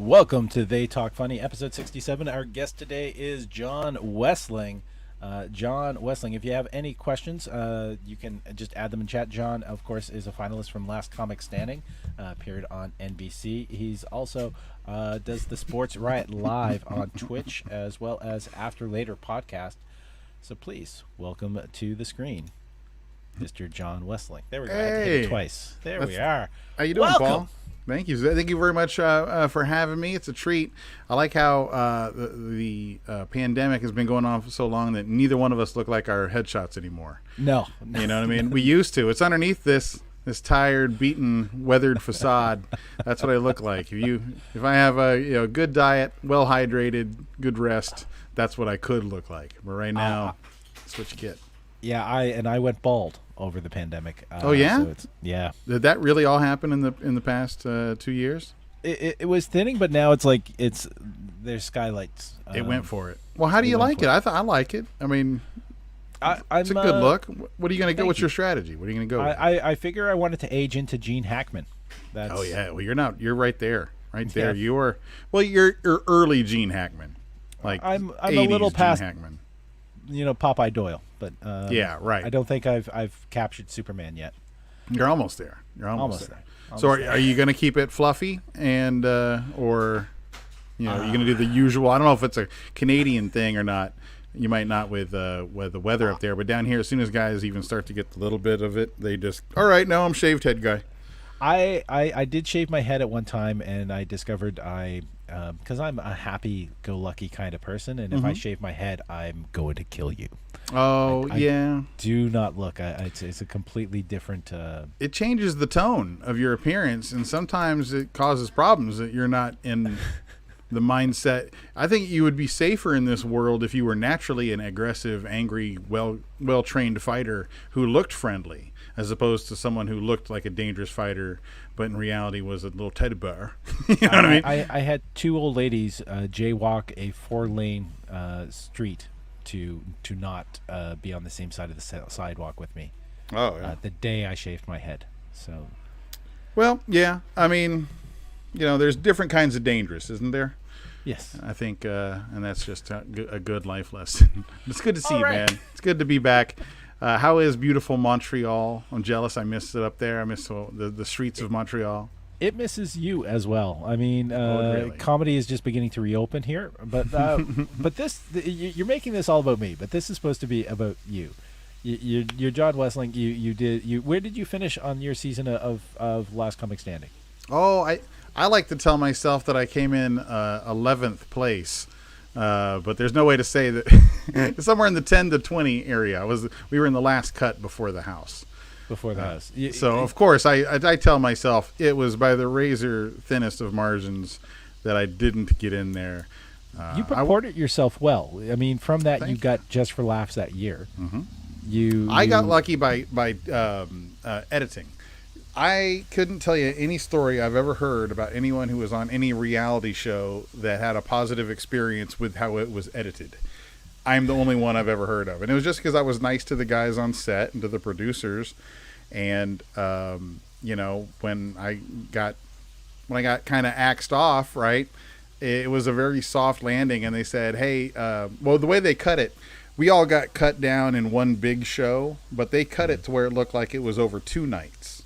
Welcome to They Talk Funny, episode 67. Our guest today is John Wessling. John Wessling, if you have any questions, you can just add them in chat. John, of course, is a finalist from Last Comic Standing, appeared on NBC. He's also does the Sports Riot live on Twitch, as well as After Later podcast. So please, welcome to the screen, Mr. John Wessling. There we go. I had to hit it twice. There we are. How you doing, welcome. Paul? Thank you. Thank you very much for having me. It's a treat. I like how the pandemic has been going on for so long that neither one of us look like our headshots anymore. No. You know what I mean? We used to. It's underneath this tired, beaten, weathered facade. That's what I look like. If I have a good diet, well hydrated, good rest, that's what I could look like. But right now, that's what you get. Yeah, I went bald over the pandemic. Oh yeah, so yeah. Did that really all happen in the past 2 years? It was thinning, but now there's skylights. It went for it. Well, how do you like it? I like it. I mean, it's a good look. What are you going to go? What's your strategy? What are you going to go with? I figure I wanted to age into Gene Hackman. Oh yeah. Well, you're not. You're right there. Right there. Yeah. You're early Gene Hackman. Like I'm a little past Gene Hackman. Popeye Doyle, but yeah, right. I don't think I've captured Superman yet. You're almost there. You're almost there. So are you going to keep it fluffy and or you're going to do the usual? I don't know if it's a Canadian thing or not. You might not with the weather up there, but down here, as soon as guys even start to get a little bit of it, they just all right. Now I'm shaved head guy. I did shave my head at one time, and I discovered because I'm a happy-go-lucky kind of person, and if I shave my head, I'm going to kill you. Oh, yeah. Do not look. It's a completely different... It changes the tone of your appearance, and sometimes it causes problems that you're not in the mindset. I think you would be safer in this world if you were naturally an aggressive, angry, well-trained fighter who looked friendly, as opposed to someone who looked like a dangerous fighter, but in reality was a little teddy bear. You know what I mean? I had two old ladies jaywalk a 4-lane street to not be on the same side of the sidewalk with me. Oh, yeah. The day I shaved my head. So. Well, yeah. I mean, there's different kinds of dangerous, isn't there? Yes. I think, and that's just a good life lesson. It's good to see you, man. It's good to be back. How is beautiful Montreal? I'm jealous. I missed it up there. I miss the streets of Montreal. It misses you as well. I mean, really? Comedy is just beginning to reopen here, but you're making this all about me. But this is supposed to be about you. You're John Wessling. Where did you finish on your season of Last Comic Standing? Oh, I like to tell myself that I came in 11th place. But there's no way to say that. Somewhere in the 10 to 20 area. We were in the last cut before the house. Before the house. So of course I tell myself it was by the razor thinnest of margins that I didn't get in there. You purported yourself well. I mean, from that you got Just for Laughs that year. Mm-hmm. I got lucky by editing. I couldn't tell you any story I've ever heard about anyone who was on any reality show that had a positive experience with how it was edited. I'm the only one I've ever heard of. And it was just because I was nice to the guys on set and to the producers. And, when I got kind of axed off, right, it was a very soft landing. And they said, hey, the way they cut it, we all got cut down in one big show, but they cut it to where it looked like it was over 2 nights.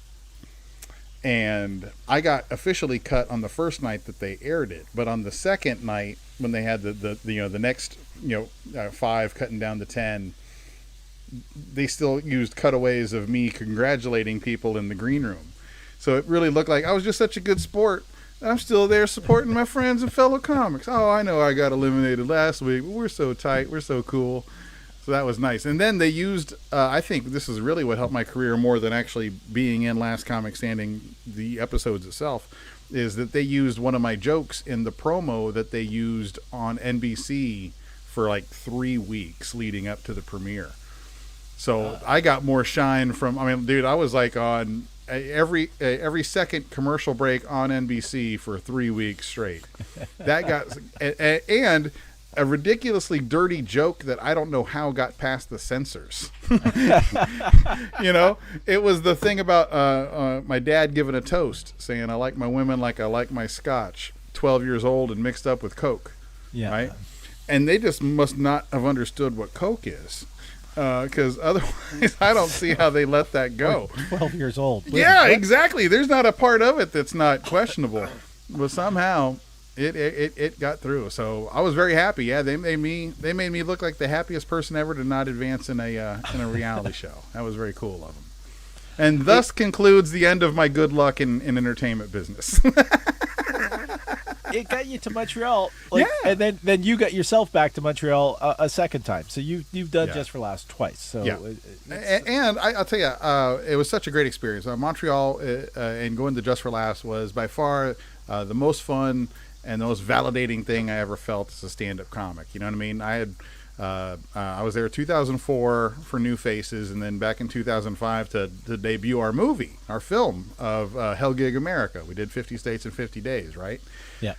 And I got officially cut on the first night that they aired it, but on the second night when they had the next 5 cutting down to 10, they still used cutaways of me congratulating people in the green room. So it really looked like I was just such a good sport. I'm still there supporting my friends and fellow comics. Oh, I know I got eliminated last week, but we're so tight, we're so cool. So that was nice. And then they used, I think this is really what helped my career more than actually being in Last Comic Standing, the episodes itself, is that they used one of my jokes in the promo that they used on NBC for like 3 weeks leading up to the premiere. So I got more shine from, I was like on every second commercial break on NBC for 3 weeks straight. That got, and a ridiculously dirty joke that I don't know how got past the censors. It was the thing about my dad giving a toast saying, I like my women like I like my scotch. 12 years old and mixed up with Coke. Yeah. Right. And they just must not have understood what Coke is. Because otherwise, I don't see how they let that go. 12 years old. Yeah, exactly. There's not a part of it that's not questionable. But somehow it got through. So I was very happy. Yeah, they made me look like the happiest person ever to not advance in a reality show. That was very cool of them. And thus concludes the end of my good luck in entertainment business. It got you to Montreal, and then you got yourself back to Montreal a second time. So you've done Just for Laughs twice. So and I'll tell you, it was such a great experience. Montreal and going to Just for Laughs was by far the most fun and the most validating thing I ever felt as a stand-up comic. You know what I mean? I was there 2004 for New Faces, and then back in 2005 to debut our movie, our film of Hell Gig America. We did 50 states in 50 days, right? Yeah.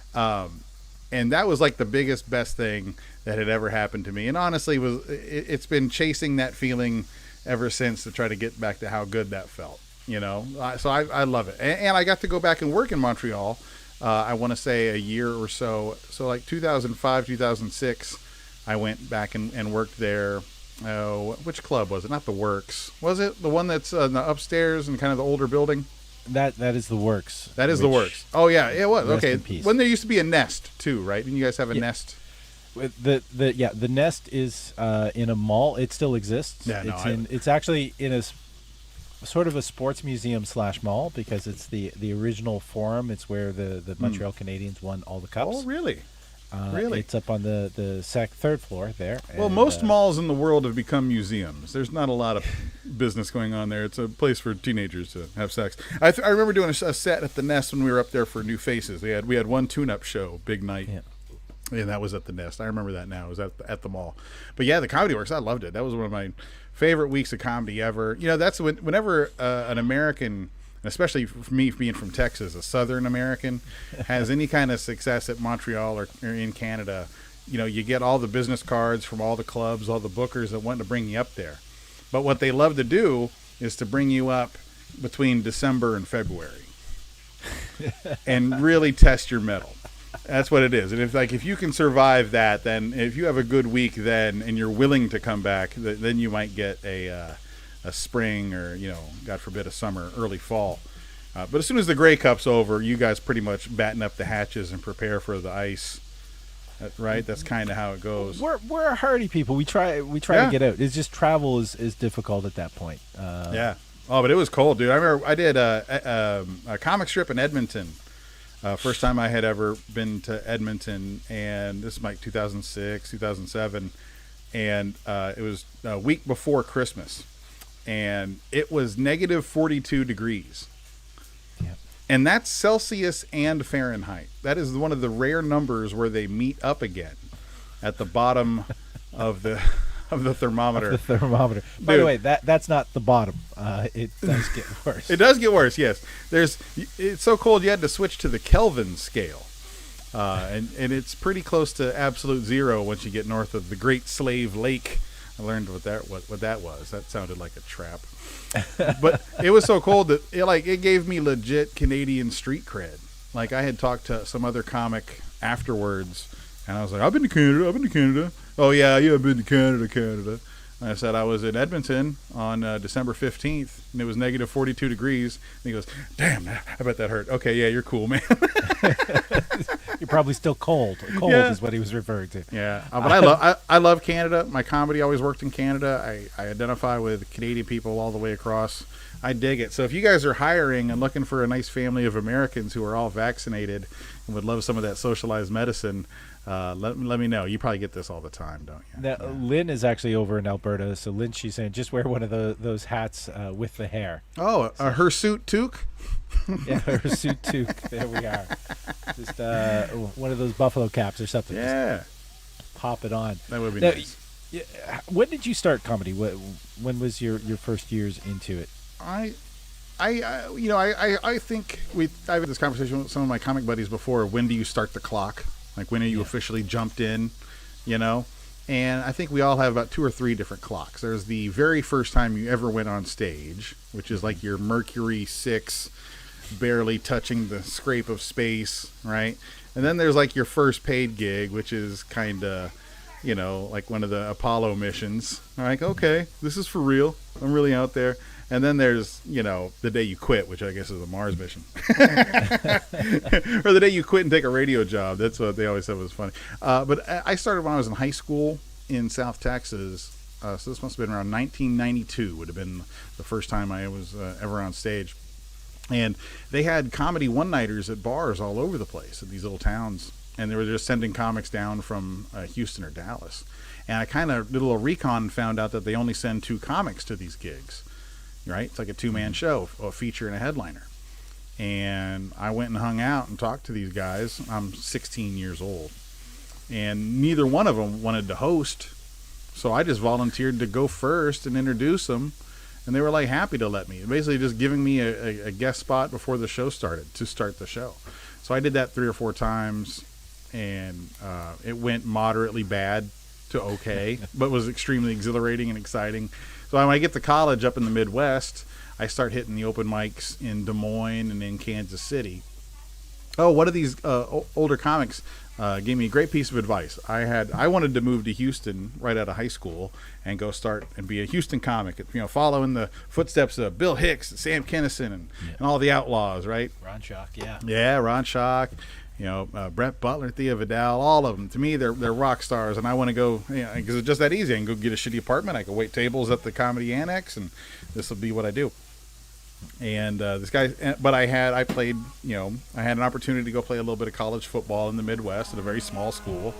And that was like the biggest, best thing that had ever happened to me. And honestly, it's been chasing that feeling ever since to try to get back to how good that felt. You know, so I love it. And I got to go back and work in Montreal. I want to say a year or so. So like 2005, 2006. I went back and worked there. Which club was it? Not the Works. Was it the one that's in the upstairs and kind of the older building? That is the Works. That is the Works. Oh yeah, it was. Rest Okay. in peace. When there used to be a Nest too, right? Didn't you guys have a Nest? The Nest is in a mall. It still exists. Yeah, no, it's actually in a sort of a sports museum / mall, because it's the original Forum. It's where the Montreal Canadiens won all the cups. Oh really? Really? It's up on the third floor there. Well, most malls in the world have become museums. There's not a lot of business going on there. It's a place for teenagers to have sex. I remember doing a set at the Nest when we were up there for New Faces. We had one tune-up show, big night, and that was at the Nest. I remember that now. It was at the mall. But yeah, the Comedy Works, I loved it. That was one of my favorite weeks of comedy ever. You know, that's whenever an American, especially for me being from Texas, a Southern American, has any kind of success at Montreal or in Canada, you know, you get all the business cards from all the clubs, all the bookers that want to bring you up there. But what they love to do is to bring you up between December and February and really test your mettle. That's what it is. And if you can survive that, then if you have a good week then and you're willing to come back, then you might get a spring or, you know, God forbid, a summer, early fall. But as soon as the Grey Cup's over, you guys pretty much batten up the hatches and prepare for the ice. Right? That's kind of how it goes. We're a hardy people. We try to get out. It's just travel is difficult at that point. Yeah. Oh, but it was cold, dude. I remember I did a comic strip in Edmonton. First time I had ever been to Edmonton, and this is like 2006, 2007, and it was a week before Christmas. And it was negative 42 degrees. Yep. And that's Celsius and Fahrenheit. That is one of the rare numbers where they meet up again at the bottom of the thermometer. The thermometer. By the way, that's not the bottom. It does get worse. It does get worse, yes. It's so cold you had to switch to the Kelvin scale. And it's pretty close to absolute zero once you get north of the Great Slave Lake. I learned what that was. That sounded like a trap. But it was so cold that it gave me legit Canadian street cred. Like, I had talked to some other comic afterwards, and I was like, I've been to Canada. Oh, yeah, I've been to Canada. And I said I was in Edmonton on December 15th, and it was negative 42 degrees. And he goes, damn, I bet that hurt. Okay, yeah, you're cool, man. You're probably still cold. Cold is what he was referring to. Yeah, but I love Canada. My comedy always worked in Canada. I identify with Canadian people all the way across. I dig it. So if you guys are hiring and looking for a nice family of Americans who are all vaccinated and would love some of that socialized medicine, let me know. You probably get this all the time, don't you? Now, Lynn is actually over in Alberta. So Lynn, she's saying, just wear one of those hats with the hair. Oh, her suit toque? Yeah, her suit toque. There we are. Just one of those buffalo caps or something. Yeah. Just pop it on. That would be nice. When did you start comedy? When was your first years into it? I think I've had this conversation with some of my comic buddies before. When do you start the clock? Like, when are you officially jumped in, you know? And I think we all have about 2 or 3 different clocks. There's the very first time you ever went on stage, which is like your Mercury 6 barely touching the scrape of space, right? And then there's like your first paid gig, which is kind of, you know, like one of the Apollo missions. Like, okay, this is for real. I'm really out there. And then there's, you know, the day you quit, which I guess is a Mars mission. Or the day you quit and take a radio job. That's what they always said was funny. But I started when I was in high school in South Texas. So this must have been around 1992 would have been the first time I was ever on stage. And they had comedy one-nighters at bars all over the place at these little towns. And they were just sending comics down from Houston or Dallas. And I kind of did a little recon and found out that they only send 2 comics to these gigs. Right? It's like a 2-man show, a feature and a headliner. And I went and hung out and talked to these guys. I'm 16 years old. And neither one of them wanted to host. So I just volunteered to go first and introduce them. And they were like happy to let me. Basically just giving me a guest spot before the show started to start the show. So I did that 3 or 4 times. And it went moderately bad to okay, but was extremely exhilarating and exciting. So when I get to college up in the Midwest, I start hitting the open mics in Des Moines and in Kansas City. Oh, one of these older comics gave me a great piece of advice. I wanted to move to Houston right out of high school and go start and be a Houston comic, you know, following the footsteps of Bill Hicks, and Sam Kinison, and all the Outlaws, right? Ron Schock, yeah. Yeah, Ron Schock. You know, Brett Butler, Thea Vidal, all of them. To me, they're rock stars, and I want to go, you know, because it's just that easy. I can go get a shitty apartment. I can wait tables at the Comedy Annex, and this will be what I do. And this guy, but I played, you know, I had an opportunity to go play a little bit of college football in the Midwest at a very small school.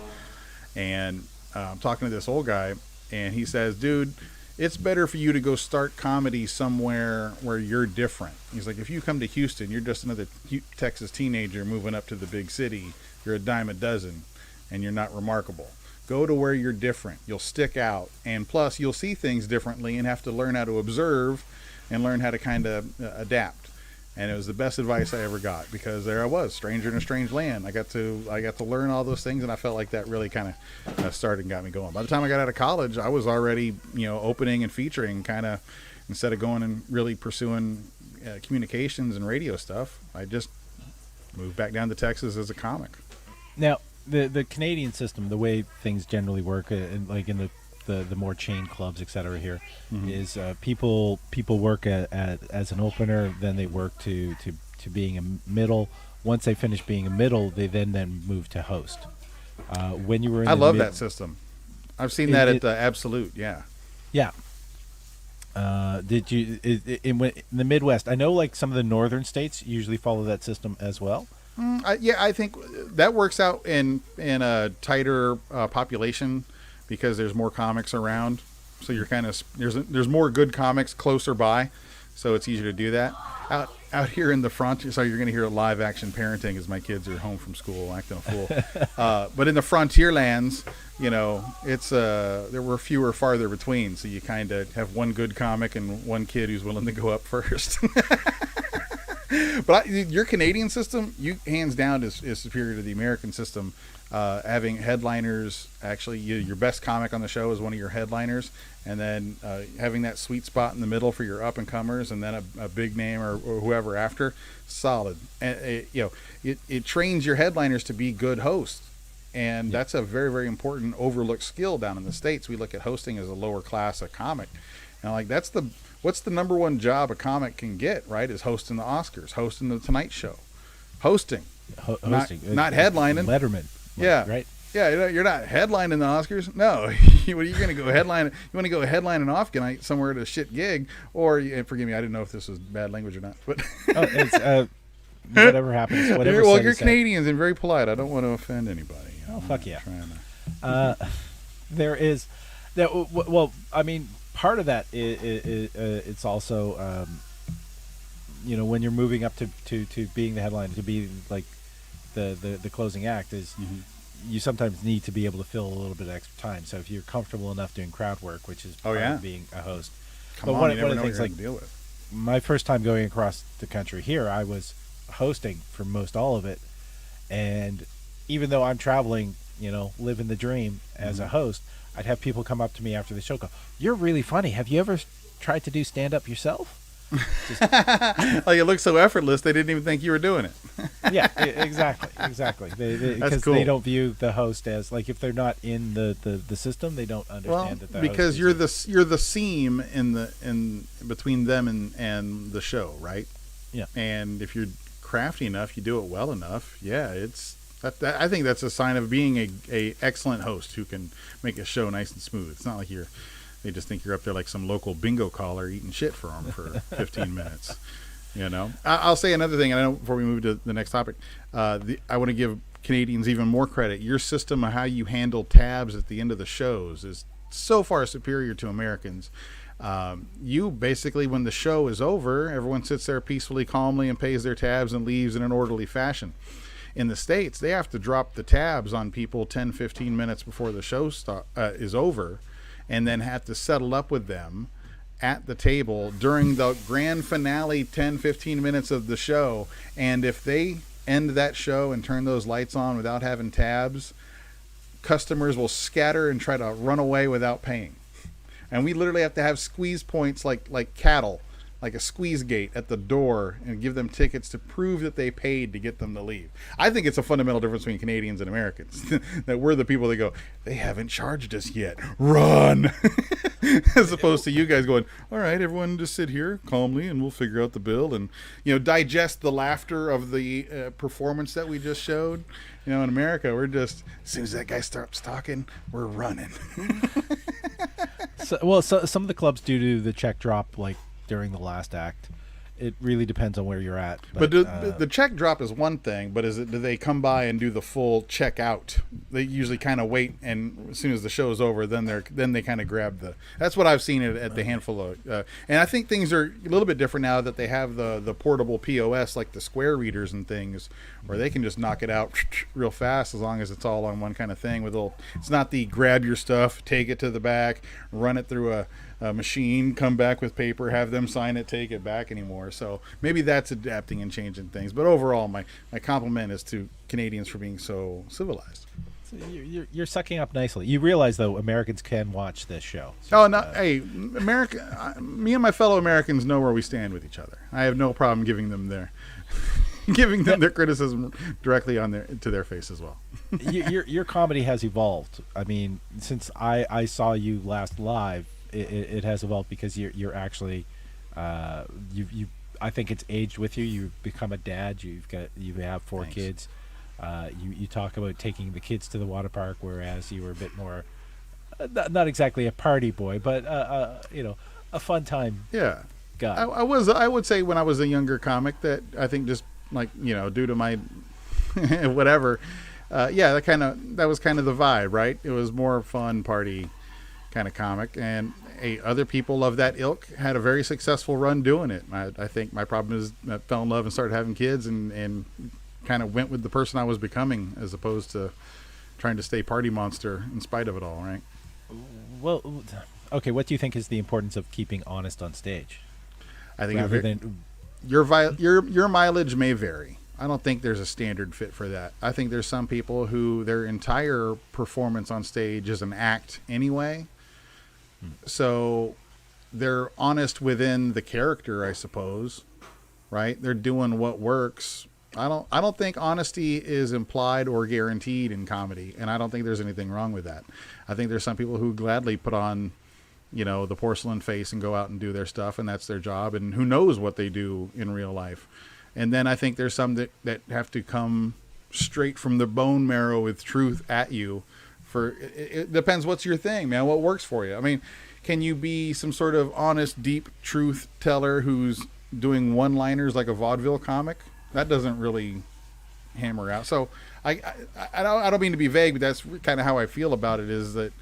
And I'm talking to this old guy, and he says, dude, it's better for you to go start comedy somewhere where you're different. He's like, if you come to Houston, you're just another Texas teenager moving up to the big city. You're a dime a dozen, and you're not remarkable. Go to where you're different. You'll stick out. And plus, you'll see things differently and have to learn how to observe and learn how to kind of adapt. And it was the best advice I ever got, because there I was, stranger in a strange land. I got to learn all those things, and I felt like that really kind of started and got me going. By the time I got out of college, I was already, you know, opening and featuring, kind of, instead of going and really pursuing communications and radio stuff. I just moved back down to Texas as a comic. Now, the Canadian system, the way things generally work, like in the more chain clubs, etc. here, is people work as an opener, then they work to being a middle. Once they finish being a middle, they then move to host. When you were in I love that system. I've seen that at the Absolute, yeah. Did you in the Midwest? I know like some of the northern states usually follow that system as well. I think that works out in a tighter population, because there's more comics around, so you're kind of there's more good comics closer by, so it's easier to do that. Out here in the frontier, so you're going to hear live action parenting as my kids are home from school acting a fool. But in the frontier lands, you know, it's there were fewer farther between, so you kind of have one good comic and one kid who's willing to go up first. But your Canadian system, you hands down is superior to the American system. Having headliners, actually, your best comic on the show is one of your headliners, and then having that sweet spot in the middle for your up and comers, and then a big name or whoever after, solid. And it trains your headliners to be good hosts, and that's a very, very important overlooked skill down in the States. We look at hosting as a lower class of comic, and like what's the number one job a comic can get, right? Is hosting the Oscars, hosting the Tonight Show, hosting, not headlining. Letterman. Yeah. Right. Yeah, you're not headlining the Oscars. No, you're going to go headline. You want to go headline an off night somewhere at a shit gig, or and forgive me, I didn't know if this was bad language or not. But it's whatever happens. Whatever. Well, you're Canadians and very polite. I don't want to offend anybody. Oh, fuck yeah. There is, well, I mean, part of that is it's also, when you're moving up to being the headline, to be like the closing act is. Mm-hmm. You sometimes need to be able to fill a little bit of extra time. So if you're comfortable enough doing crowd work, which is part of being a host. Come on, you never know what you're going to deal with. My first time going across the country here, I was hosting for most all of it. And even though I'm traveling, living the dream as a host, I'd have people come up to me after the show go, "You're really funny. Have you ever tried to do stand-up yourself?" Just, Like it looks so effortless, they didn't even think you were doing it. yeah, exactly. Because cool. they don't view the host as like if they're not in the system, they don't understand that. Because you're the seam in between them and the show, right? Yeah. And if you're crafty enough, you do it well enough. Yeah, it's that I think that's a sign of being a excellent host who can make a show nice and smooth. It's not like they just think you're up there like some local bingo caller eating shit for them for 15 minutes. You know, I'll say another thing. I know before we move to the next topic, I want to give Canadians even more credit. Your system of how you handle tabs at the end of the shows is so far superior to Americans. You basically, when the show is over, everyone sits there peacefully, calmly, and pays their tabs and leaves in an orderly fashion. In the States, they have to drop the tabs on people 10, 15 minutes before the show is over, and then have to settle up with them at the table during the grand finale 10, 15 minutes of the show. And if they end that show and turn those lights on without having tabs, customers will scatter and try to run away without paying. And we literally have to have squeeze points like cattle, like a squeeze gate at the door, and give them tickets to prove that they paid to get them to leave. I think it's a fundamental difference between Canadians and Americans. That we're the people that go, they haven't charged us yet, run. As opposed to you guys going, all right, everyone just sit here calmly and we'll figure out the bill and, digest the laughter of the performance that we just showed. In America, we're just, as soon as that guy starts talking, we're running. So some of the clubs do the check drop like during the last act. It really depends on where you're at. But the check drop is one thing, but do they come by and do the full check out? They usually kind of wait, and as soon as the show is over, then they kind of grab the. That's what I've seen at the handful of, and I think things are a little bit different now that they have the portable POS like the Square readers and things, where they can just knock it out real fast as long as it's all on one kind of thing. It's not the grab your stuff, take it to the back, run it through a machine, come back with paper, have them sign it, take it back anymore. So maybe that's adapting and changing things. But overall, my compliment is to Canadians for being so civilized. So you're sucking up nicely. You realize, though, Americans can watch this show. So, hey, me and my fellow Americans know where we stand with each other. I have no problem giving them their criticism directly to their face as well. Your comedy has evolved. I mean, since I saw you last live, it has evolved because you're actually you I think it's aged with you. You've become a dad. You have 4 Thanks. kids. You talk about taking the kids to the water park, whereas you were a bit more not exactly a party boy, but a fun time. Yeah, guy. I would say when I was a younger comic that I think just like due to my whatever, that was kind of the vibe, right? It was more fun party kind of comic, and other people of that ilk had a very successful run doing it. I think my problem is I fell in love and started having kids and kind of went with the person I was becoming as opposed to trying to stay party monster in spite of it all, right? Well, okay, what do you think is the importance of keeping honest on stage? I think your mileage may vary. I don't think there's a standard fit for that. I think there's some people who their entire performance on stage is an act anyway. So they're honest within the character, I suppose, right? They're doing what works. I don't think honesty is implied or guaranteed in comedy, and I don't think there's anything wrong with that. I think there's some people who gladly put on, the porcelain face and go out and do their stuff, and that's their job, and who knows what they do in real life. And then I think there's some that have to come straight from the bone marrow with truth at you. It depends what's your thing, man, what works for you. I mean, can you be some sort of honest, deep truth teller who's doing one-liners like a vaudeville comic? That doesn't really hammer out. So I don't mean to be vague, but that's kind of how I feel about it, is that,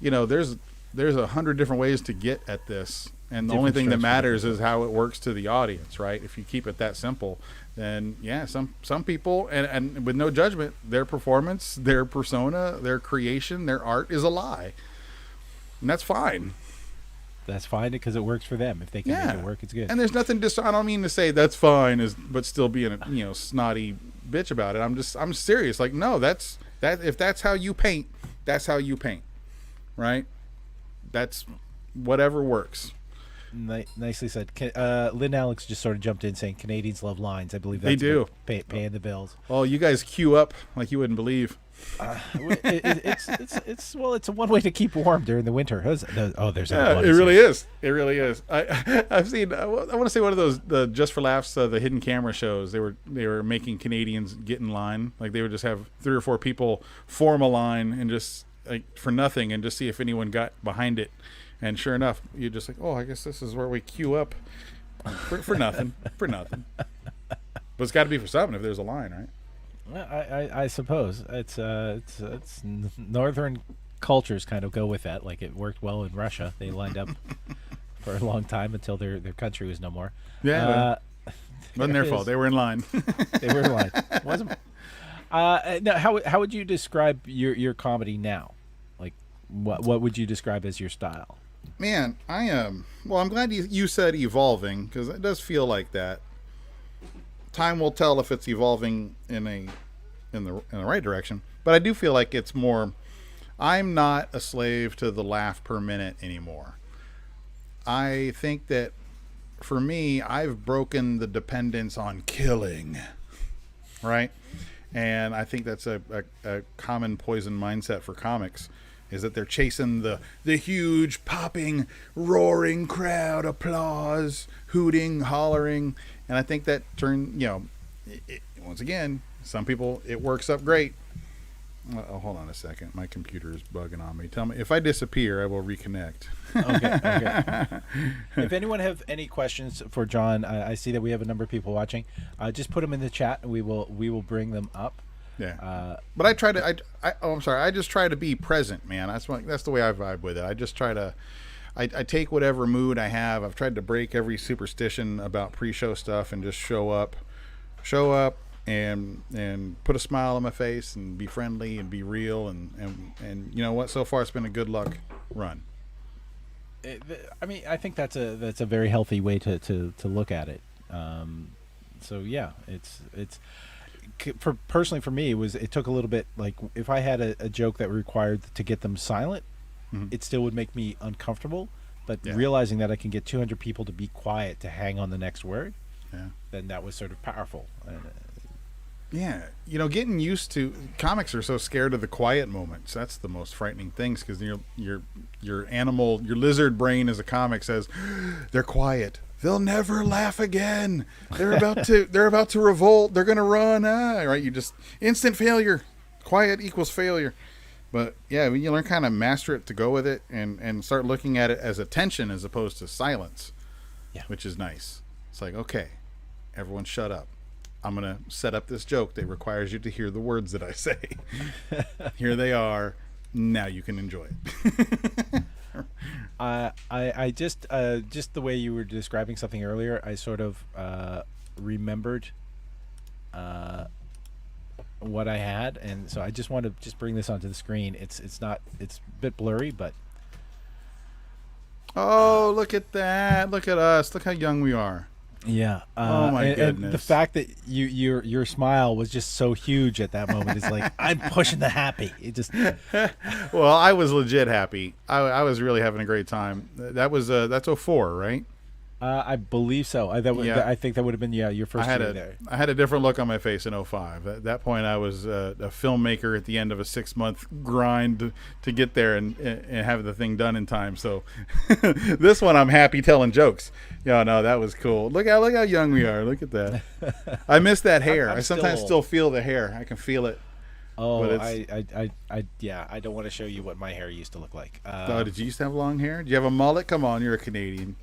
there's 100 different ways to get at this. And the only thing that matters is how it works to the audience, right? If you keep it that simple, then yeah, some people, and with no judgment, their performance, their persona, their creation, their art is a lie. And that's fine. That's fine because it works for them. If they can make it work, it's good. And there's nothing I don't mean to say that's fine but still being a snotty bitch about it. I'm serious. Like, no, if that's how you paint, that's how you paint. Right? That's whatever works. Nicely said. Lynn Alex just sort of jumped in saying Canadians love lines. I believe that's They do. Paying the bills. Oh, you guys queue up like you wouldn't believe. It's a one way to keep warm during the winter. There's Yeah, it really is. It really is. I've seen. I want to say one of those the Just for Laughs, the hidden camera shows. They were making Canadians get in line. Like they would just have 3 or 4 people form a line and just like for nothing and just see if anyone got behind it. And sure enough, you're just like, oh, I guess this is where we queue up for nothing, for nothing. But it's got to be for something if there's a line, right? I suppose it's northern cultures kind of go with that. Like it worked well in Russia. They lined up for a long time until their country was no more. Yeah, wasn't their fault. They were in line. They were in line. Wasn't. Now, how would you describe your comedy now? Like, what would you describe as your style? Man, I am. Well, I'm glad you said evolving because it does feel like that. Time will tell if it's evolving in the right direction. But I do feel like it's more. I'm not a slave to the laugh per minute anymore. I think that for me, I've broken the dependence on killing, right? And I think that's a common poison mindset for comics, is that they're chasing the huge, popping, roaring crowd, applause, hooting, hollering. And I think that once again, some people, it works up great. Oh, hold on a second. My computer is bugging on me. Tell me, if I disappear, I will reconnect. Okay. If anyone have any questions for John, I see that we have a number of people watching. Just put them in the chat, and we will bring them up. Yeah. But I try to. I'm sorry. I just try to be present, man. That's the way I vibe with it. I just try to. I take whatever mood I have. I've tried to break every superstition about pre-show stuff and just show up, and put a smile on my face and be friendly and be real and you know what? So far, it's been a good luck run. I mean, I think that's a very healthy way to look at it. So yeah, it's personally for me, it took a little bit. Like if I had a joke that required to get them silent, it still would make me uncomfortable. But realizing that I can get 200 people to be quiet to hang on the next word, then that was sort of powerful. Yeah, getting used to comics are so scared of the quiet moments. That's the most frightening things because your animal, your lizard brain as a comic says they're quiet. They'll never laugh again. They're about to revolt. They're gonna run. Right? You just instant failure. Quiet equals failure. But yeah, when you learn kind of master it to go with it and start looking at it as attention as opposed to silence, which is nice. It's like, okay, everyone shut up. I'm going to set up this joke that requires you to hear the words that I say. Here they are. Now you can enjoy it. I just the way you were describing something earlier, I sort of remembered what I had, and so I just want to just bring this onto the screen. It's a bit blurry, but oh, look at that! Look at us! Look how young we are. Yeah. Oh my goodness! And the fact that your smile was just so huge at that moment is like I'm pushing the happy. It just. Well, I was legit happy. I was really having a great time. That's 04, right? I believe so. I think that would have been your first year there. I had a different look on my face in 05. At that point, I was a filmmaker at the end of a 6-month grind to get there and have the thing done in time. So this one, I'm happy telling jokes. Yeah, no, that was cool. Look how young we are. Look at that. I miss that hair. I sometimes still feel the hair. I can feel it. Oh, I don't want to show you what my hair used to look like. Did you used to have long hair? Did you have a mullet? Come on, you're a Canadian.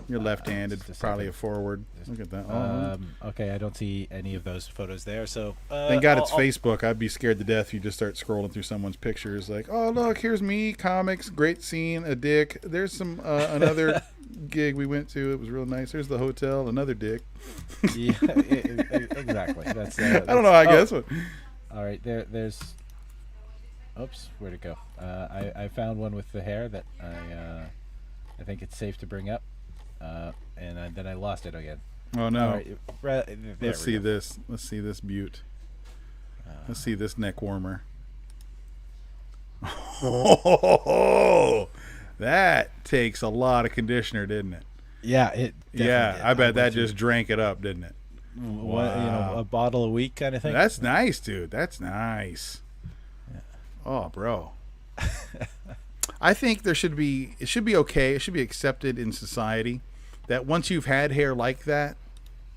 You're left-handed, probably a forward. Look at that. Okay, I don't see any of those photos there. So thank God it's Facebook. I'd be scared to death if you just start scrolling through someone's pictures. Like, oh look, here's me, comics, great scene, a dick. There's some another gig we went to. It was real nice. There's the hotel, another dick. Yeah, exactly. That's I don't know. I guess. All right, there's. Oops, where'd it go? I found one with the hair that I think it's safe to bring up. And then I lost it again. Oh no! Right, Let's see this. Let's see this beaut. Let's see this neck warmer. Oh, that takes a lot of conditioner, didn't it? Yeah, it. Yeah, Did. I bet that just drank it up, didn't it? Wow. A bottle a week kind of thing. That's nice, dude. That's nice. Yeah. Oh, bro. I think it should be okay. It should be accepted in society that once you've had hair like that,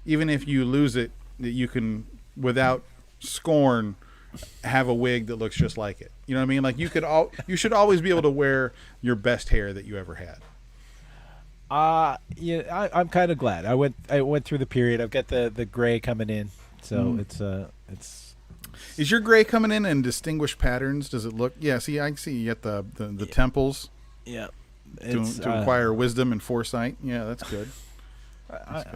even if you lose it, that you can, without scorn, have a wig that looks just like it. You know what I mean? Like you should always be able to wear your best hair that you ever had. Yeah, I'm kind of glad. I went through the period. I've got the gray coming in, so it's. Is your gray coming in distinguished patterns? Does it look? Yeah. See, I can see you get the temples. Yeah. To acquire wisdom and foresight. Yeah, that's good.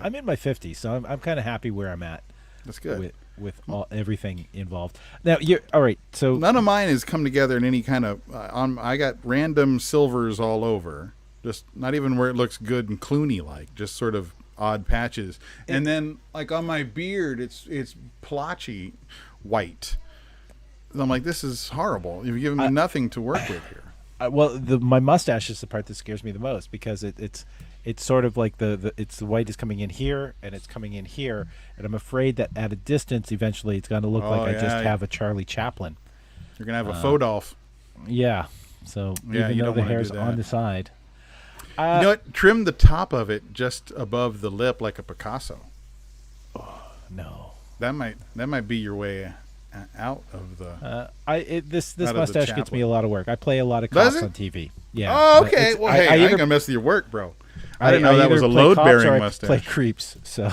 I'm in my 50s, so I'm kind of happy where I'm at. That's good. With everything involved. Now you're all right. So none of mine has come together in any kind of. I got random silvers all over. Just not even where it looks good and Clooney like. Just sort of odd patches. And then like on my beard, it's blotchy white. And I'm like, this is horrible. You've given me nothing to work with here. Well, my mustache is the part that scares me the most because it's sort of like the white is coming in here and it's coming in here, and I'm afraid that at a distance eventually it's going to look like I just have a Charlie Chaplin. You're gonna have a Fodolf. Yeah. So even though the hair's on the side, you know what? Trim the top of it just above the lip like a Picasso. Oh, no. That might be your way out of the. This mustache gets me a lot of work. I play a lot of cops on TV. Yeah. Oh, okay. Well, hey, I ain't gonna mess with your work, bro. I didn't know that was a load-bearing mustache. Play creeps. So,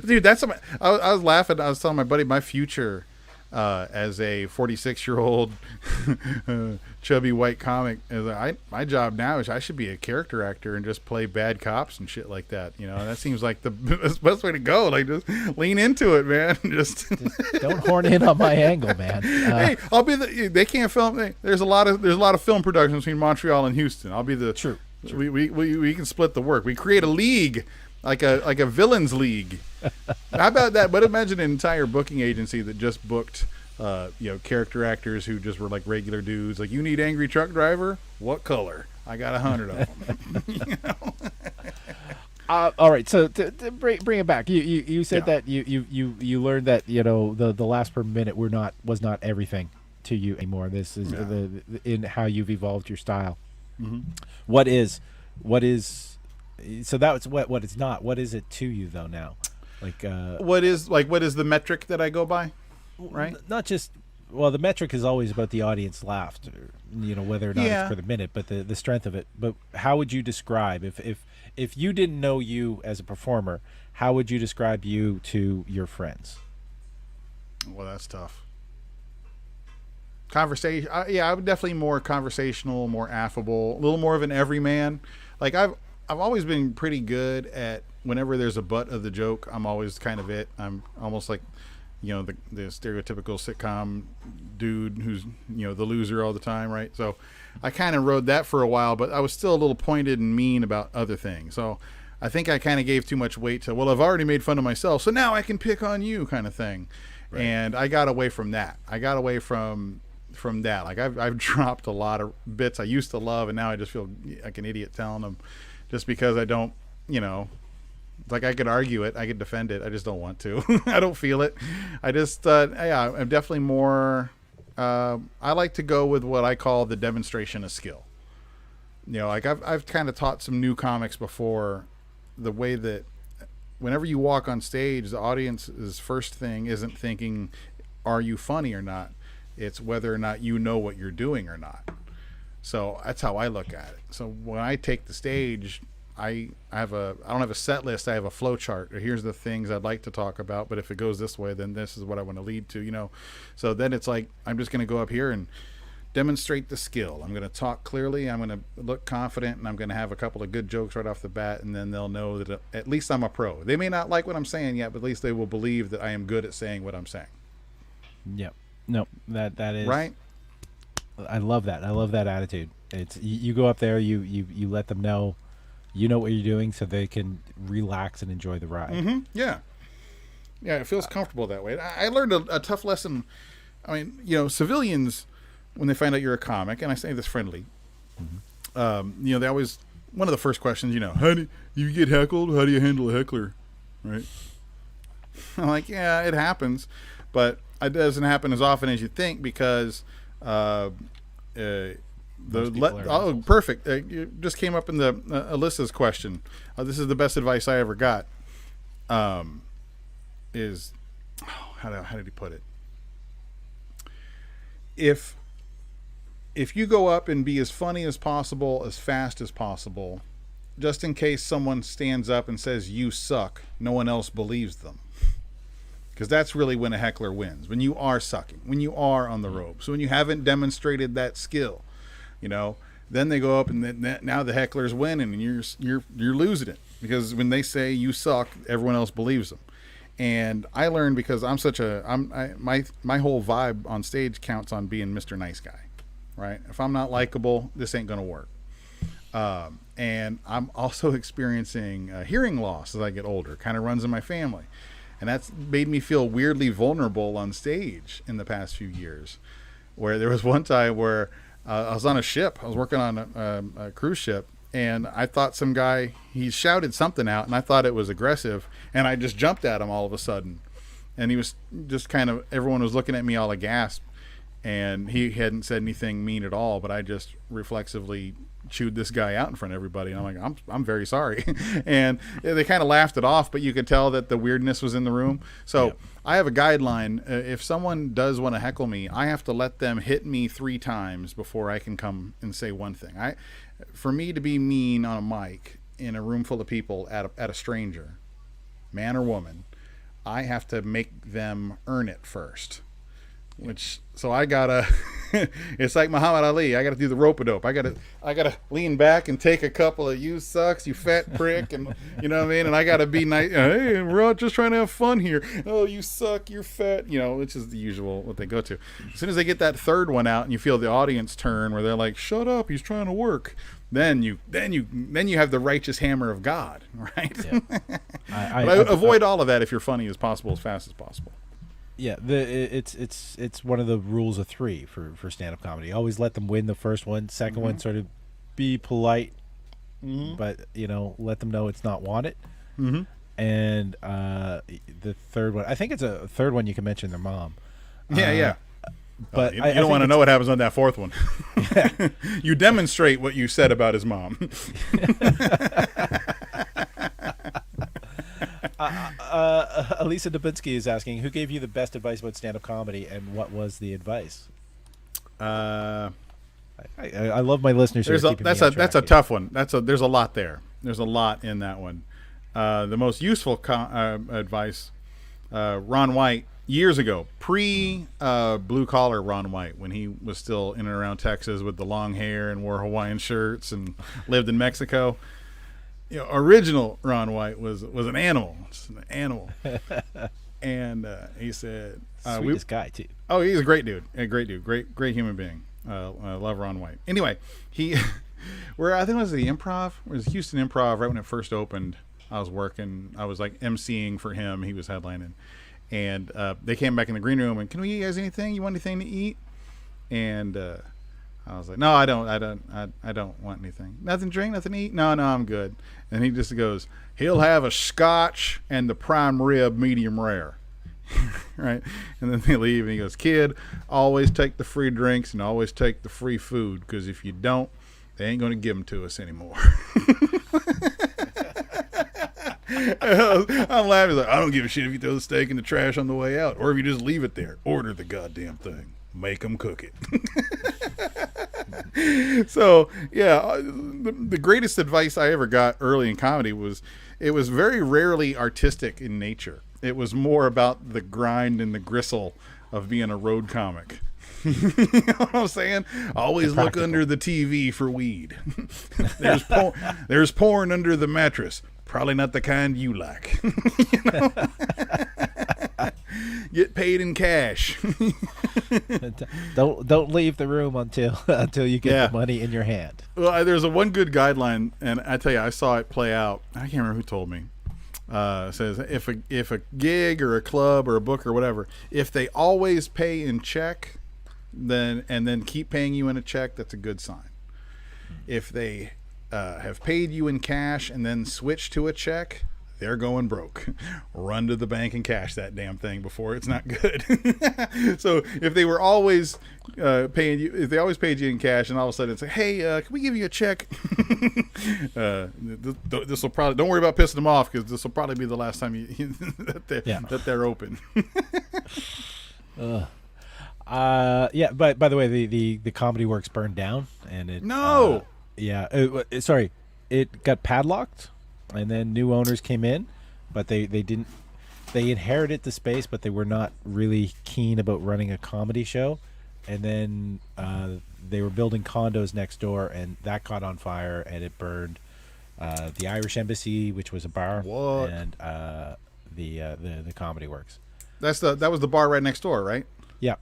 dude, that's I was laughing. I was telling my buddy my future as a 46-year-old chubby white comic. My job now is I should be a character actor and just play bad cops and shit like that. You know, that seems like the best way to go. Like, just lean into it, man. Just don't horn in on my angle, man. Hey, I'll be they can't film. There's a lot of film productions between Montreal and Houston. I'll be the true. We can split the work. We create a league. Like a villains league. How about that? But imagine an entire booking agency that just booked, character actors who just were like regular dudes. Like, you need angry truck driver? What color? I got 100 of them. You know? All right. So to bring it back, you said that you learned that the last per minute was not everything to you anymore. This is in how you've evolved your style. Mm-hmm. What is. So that was what it's not. What is it to you though now? What is the metric that I go by? Right? Not just the metric is always about the audience laughed, whether or not it's for the minute, but the strength of it. But how would you describe if you didn't know you as a performer, how would you describe you to your friends? Well, that's tough. Conversation. I would definitely more conversational, more affable, a little more of an everyman. Like I've always been pretty good at whenever there's a butt of the joke, I'm always kind of it. I'm almost like, the stereotypical sitcom dude who's, the loser all the time, right? So I kind of rode that for a while, but I was still a little pointed and mean about other things. So I think I kind of gave too much weight to, I've already made fun of myself, so now I can pick on you kind of thing. Right. And I got away from that. I got away from that. Like I've dropped a lot of bits I used to love, and now I just feel like an idiot telling them. Just because I don't, like I could argue it, I could defend it. I just don't want to. I don't feel it. I just, I'm definitely more, I like to go with what I call the demonstration of skill. Like I've kind of taught some new comics before, the way that whenever you walk on stage, the audience's first thing isn't thinking, are you funny or not? It's whether or not you know what you're doing or not. So that's how I look at it. So when I take the stage, I don't have a set list. I have a flow chart. Here's the things I'd like to talk about, but if it goes this way, then this is what I want to lead to, So then it's like, I'm just going to go up here and demonstrate the skill. I'm going to talk clearly. I'm going to look confident, and I'm going to have a couple of good jokes right off the bat, and then they'll know that at least I'm a pro. They may not like what I'm saying yet, but at least they will believe that I am good at saying what I'm saying. Yep. No, that is right. I love that. I love that attitude. It's you go up there, you let them know, what you're doing, so they can relax and enjoy the ride. Mm-hmm. Yeah, it feels comfortable that way. I learned a tough lesson. I mean, civilians, when they find out you're a comic, and I say this friendly, they always one of the first questions, how do you get heckled? How do you handle a heckler? Right? I'm like, yeah, it happens, but it doesn't happen as often as you think because perfect. You just came up in the Alyssa's question. This is the best advice I ever got. How did he put it? If you go up and be as funny as possible, as fast as possible, just in case someone stands up and says you suck, no one else believes them. Because that's really when a heckler wins. When you are sucking, when you are on the ropes, when you haven't demonstrated that skill, then they go up and then now the heckler's winning and you're losing it. Because when they say you suck, everyone else believes them. And I learned because my whole vibe on stage counts on being Mr. Nice Guy, right? If I'm not likable, this ain't gonna work. And I'm also experiencing hearing loss as I get older. Kind of runs in my family, and that's made me feel weirdly vulnerable on stage in the past few years. Where there was one time where I was on a ship, I was working on a cruise ship. And I thought some guy, he shouted something out, and I thought it was aggressive, and I just jumped at him all of a sudden. And he was just everyone was looking at me all aghast, and he hadn't said anything mean at all, but I just reflexively chewed this guy out in front of everybody. And I'm like, I'm very sorry. And they kind of laughed it off, but you could tell that the weirdness was in the room. So yep. I have a guideline. If someone does want to heckle me, I have to let them hit me 3 times before I can come and say one thing. For me to be mean on a mic in a room full of people at a stranger, man or woman, I have to make them earn it first. So I gotta, it's like Muhammad Ali. I gotta do the rope-a-dope. I gotta lean back and take a couple of "you sucks, you fat prick," and you know what I mean. And I gotta be nice. Hey, we're all just trying to have fun here. Oh, you suck, you're fat. Which is the usual what they go to. As soon as they get that third one out, and you feel the audience turn, where they're like, "Shut up, he's trying to work." Then you have the righteous hammer of God, right? Yeah. I avoid all of that if you're funny as possible, as fast as possible. Yeah, it's one of the rules of 3 for stand-up comedy. Always let them win the first one. Second one, sort of be polite, but let them know it's not wanted. Mm-hmm. And the third one, I think it's a third one you can mention their mom. Yeah. But you don't want to know what happens on that fourth one. Yeah. You demonstrate what you said about his mom. Elisa Dubinsky is asking, who gave you the best advice about stand-up comedy, and what was the advice? I love my listeners. That's a tough one. There's a lot there. There's a lot in that one. The most useful advice, Ron White, years ago, blue collar Ron White, when he was still in and around Texas with the long hair and wore Hawaiian shirts and lived in Mexico. Original Ron White was an animal. Just an animal. And he said, sweetest guy too. Oh, he's a great dude. Great human being. I love Ron White. Anyway, I think it was the Improv. It was Houston Improv right when it first opened. I was like emceeing for him. He was headlining. And they came back in the green room and, can we eat guys anything? You want anything to eat? And I was like, no, I don't want anything. Nothing to drink, nothing to eat? No, I'm good. And he just goes, he'll have a scotch and the prime rib medium rare. Right? And then they leave and he goes, kid, always take the free drinks and always take the free food, because if you don't, they ain't going to give them to us anymore. I'm laughing. Like, I don't give a shit if you throw the steak in the trash on the way out, or if you just leave it there. Order the goddamn thing. Make them cook it. So, yeah, the greatest advice I ever got early in comedy was, it was very rarely artistic in nature. It was more about the grind and the gristle of being a road comic. You know what I'm saying? Always look under the TV for weed. There's porn under the mattress. Probably not the kind you like. You know? Get paid in cash. Don't leave the room until you get the money in your hand. Well, there's one good guideline, and I tell you, I saw it play out. I can't remember who told me. It says if a gig or a club or a book or whatever, if they always pay in check, then keep paying you in a check, that's a good sign. If they have paid you in cash and then switch to a check, they're going broke. Run to the bank and cash that damn thing before it's not good. So if they were always paying you, if they always paid you in cash and all of a sudden it's like, hey, can we give you a check? This will probably, don't worry about pissing them off, because this will probably be the last time that they're open. Yeah, but by the way, the Comedy Works burned down, and it it got padlocked, and then new owners came in, but they inherited the space, but they were not really keen about running a comedy show, and then they were building condos next door, and that caught on fire, and it burned the Irish Embassy, which was a bar, and the Comedy Works. That was the bar right next door, right? Yeah.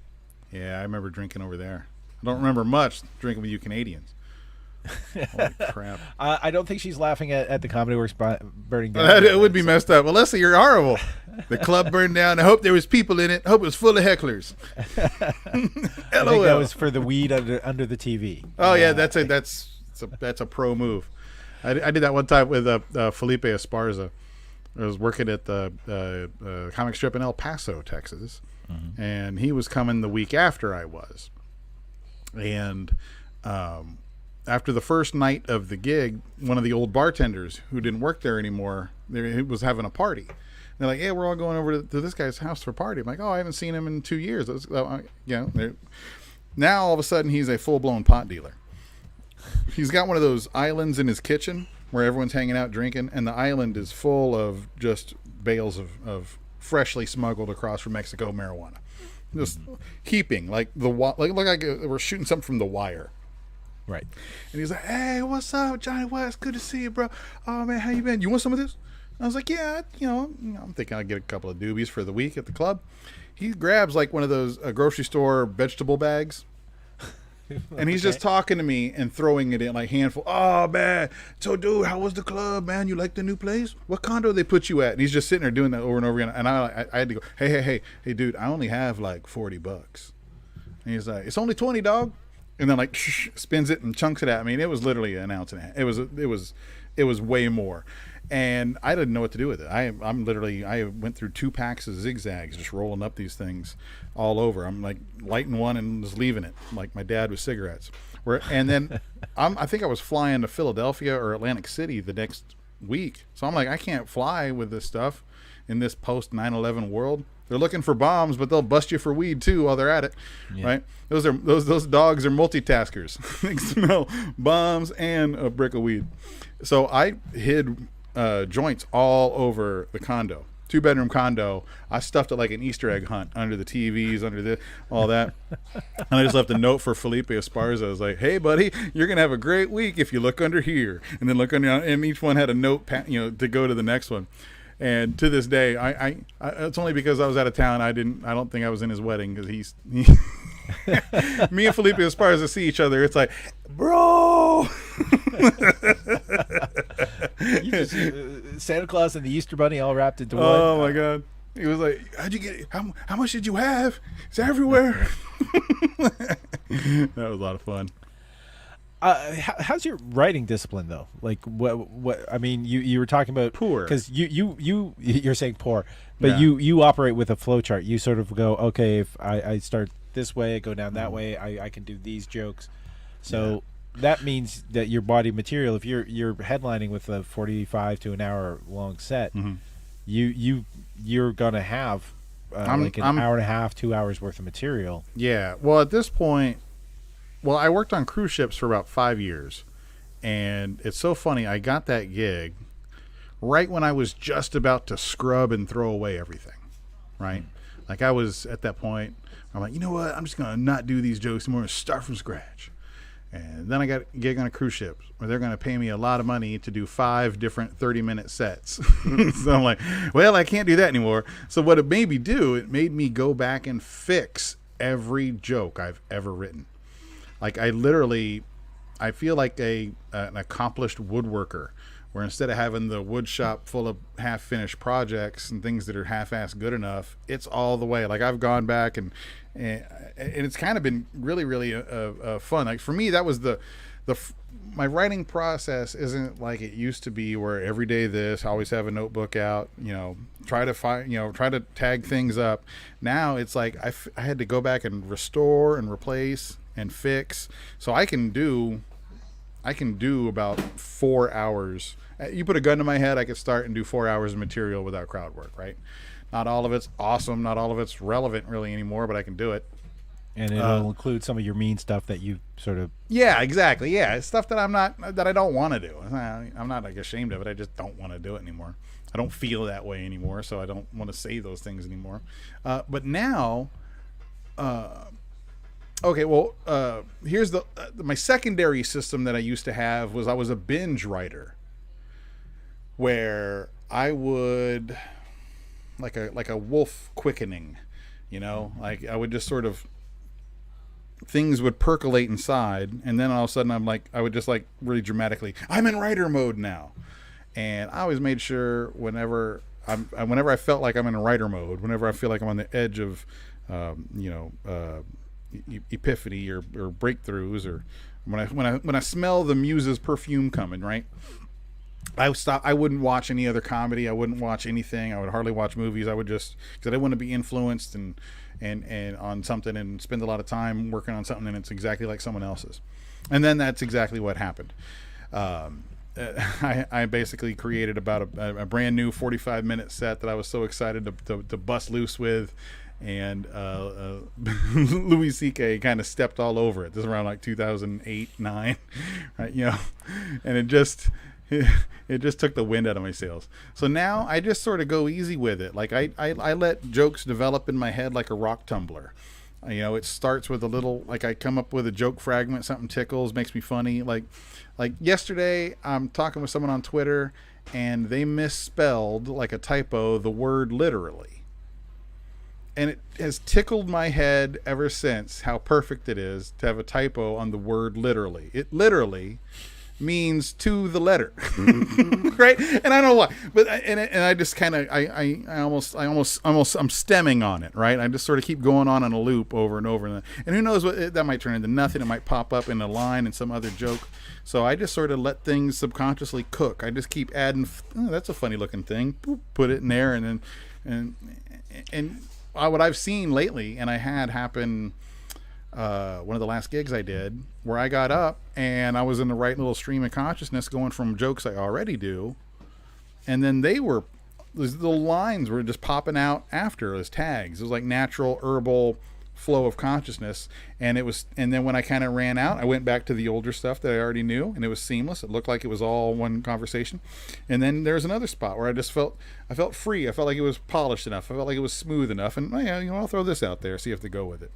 Yeah, I remember drinking over there. I don't remember much drinking with you Canadians. Holy crap. I don't think she's laughing at the Comedy Works burning down. It would be messed up. Well, Leslie, you're horrible. The club burned down. I hope there was people in it. I hope it was full of hecklers. I think that was for the weed under the TV. Oh, yeah, that's a pro move. I did that one time with Felipe Esparza. I was working at the comic strip in El Paso, Texas. Mm-hmm. And he was coming the week after I was. And after the first night of the gig, one of the old bartenders who didn't work there anymore, he was having a party. And they're like, "Yeah, we're all going over to this guy's house for a party." I'm like, "Oh, I haven't seen him in 2 years." Now all of a sudden he's a full-blown pot dealer. He's got one of those islands in his kitchen where everyone's hanging out drinking, and the island is full of just bales of freshly smuggled across from Mexico marijuana, just heaping like we're shooting something from The Wire, right? And he's like, "Hey, what's up, Johnny West? Good to see you, bro. Oh man, how you been? You want some of this?" I was like, "Yeah, I'm thinking I'll get a couple of doobies for the week at the club." He grabs like one of those grocery store vegetable bags. And he's just talking to me and throwing it in like handful. "Oh man, so dude, how was the club, man? You like the new place? What condo they put you at?" And he's just sitting there doing that over and over again. And I had to go, hey, dude, I only have like $40. And he's like, "It's only 20, dog." And then like spins it and chunks it at me. And it was literally an ounce and a half. It was way more. And I didn't know what to do with it. I went through 2 packs of zigzags, just rolling up these things all over. I'm like lighting one and just leaving it, like my dad with cigarettes. And then I think I was flying to Philadelphia or Atlantic City the next week. So I'm like, I can't fly with this stuff in this post 9/11 world. They're looking for bombs, but they'll bust you for weed too while they're at it, right? Those dogs are multitaskers. They can smell bombs and a brick of weed. So I hid joints all over the condo, 2-bedroom condo. I stuffed it like an Easter egg hunt under the TVs, under all that. And I just left a note for Felipe Esparza. I was like, "Hey buddy, you're going to have a great week if you look under here." And then look under, and each one had a note, to go to the next one. And to this day, I it's only because I was out of town. I don't think I was in his wedding, because he me and Felipe Esparza see each other. It's like, bro. Santa Claus and the Easter Bunny all wrapped into one. Oh my God! He was like, "How'd you get it? How much did you have? It's everywhere." That was a lot of fun. How's your writing discipline though? Like what? I mean, you were talking about poor, because you're saying poor, but you operate with a flow chart. You sort of go, okay, if I start this way, I go down that way, I can do these jokes. So that means that your body material, if you're headlining with a 45 to an hour long set, you're gonna have like an hour and a half, 2 hours worth of material. Yeah. Well, at this point. Well, I worked on cruise ships for about 5 years, and it's so funny. I got that gig right when I was just about to scrub and throw away everything, right? Like I was at that point, I'm like, you know what? I'm just going to not do these jokes anymore and start from scratch. And then I got a gig on a cruise ship where they're going to pay me a lot of money to do 5 different 30-minute sets. So I'm like, well, I can't do that anymore. So what it made me do, it made me go back and fix every joke I've ever written. Like I feel like an accomplished woodworker, where instead of having the wood shop full of half-finished projects and things that are half-assed good enough, it's all the way. Like I've gone back and it's kind of been really, really fun. Like for me, that was the my writing process isn't like it used to be, where every day this, I always have a notebook out, try to tag things up. Now it's like I had to go back and restore and replace and fix. So I can do about 4 hours. You put a gun to my head, I could start and do 4 hours of material without crowd work, right? Not all of it's awesome, not all of it's relevant really anymore, but I can do it. And it'll include some of your mean stuff that you sort of... Yeah, exactly. Yeah, it's stuff that I don't want to do. I'm not like ashamed of it. I just don't want to do it anymore. I don't feel that way anymore, so I don't want to say those things anymore. But now, okay, well, here's my secondary system that I used to have was I was a binge writer, where I would like a wolf quickening, like I would just sort of, things would percolate inside, and then all of a sudden I would just like really dramatically, I'm in writer mode now. And I always made sure whenever I felt like I'm in a writer mode, whenever I feel like I'm on the edge of epiphany or breakthroughs, or when I smell the muse's perfume coming, right, I wouldn't watch any other comedy. I wouldn't watch anything. I would hardly watch movies. I would just, because I didn't want to be influenced and on something and spend a lot of time working on something and it's exactly like someone else's. And then that's exactly what happened. I basically created about a brand new 45-minute set that I was so excited to bust loose with, and Louis C.K. kind of stepped all over it. This is around like 2008-9, right? And it just took the wind out of my sails. So now I just sort of go easy with it. Like I let jokes develop in my head like a rock tumbler. It starts with a little, like I come up with a joke fragment, something tickles, makes me funny. Like yesterday, I'm talking with someone on Twitter, and they misspelled, like a typo, the word literally. And it has tickled my head ever since how perfect it is to have a typo on the word literally. It literally means to the letter, right? And I don't know why, but I just kind of I'm stemming on it, right? I just sort of keep going on a loop over and over, and who knows what that might turn into. Nothing. It might pop up in a line in some other joke. So I just sort of let things subconsciously cook. I just keep adding. That's a funny looking thing. Put it in there, and what I've seen lately, and I had happen. One of the last gigs I did, where I got up and I was in the right little stream of consciousness, going from jokes I already do, and then the lines were just popping out after as tags. It was like natural herbal flow of consciousness, and then when I kind of ran out, I went back to the older stuff that I already knew, and it was seamless. It looked like it was all one conversation. And then there's another spot where I felt free. I felt like it was polished enough. I felt like it was smooth enough, and I'll throw this out there, see if they go with it.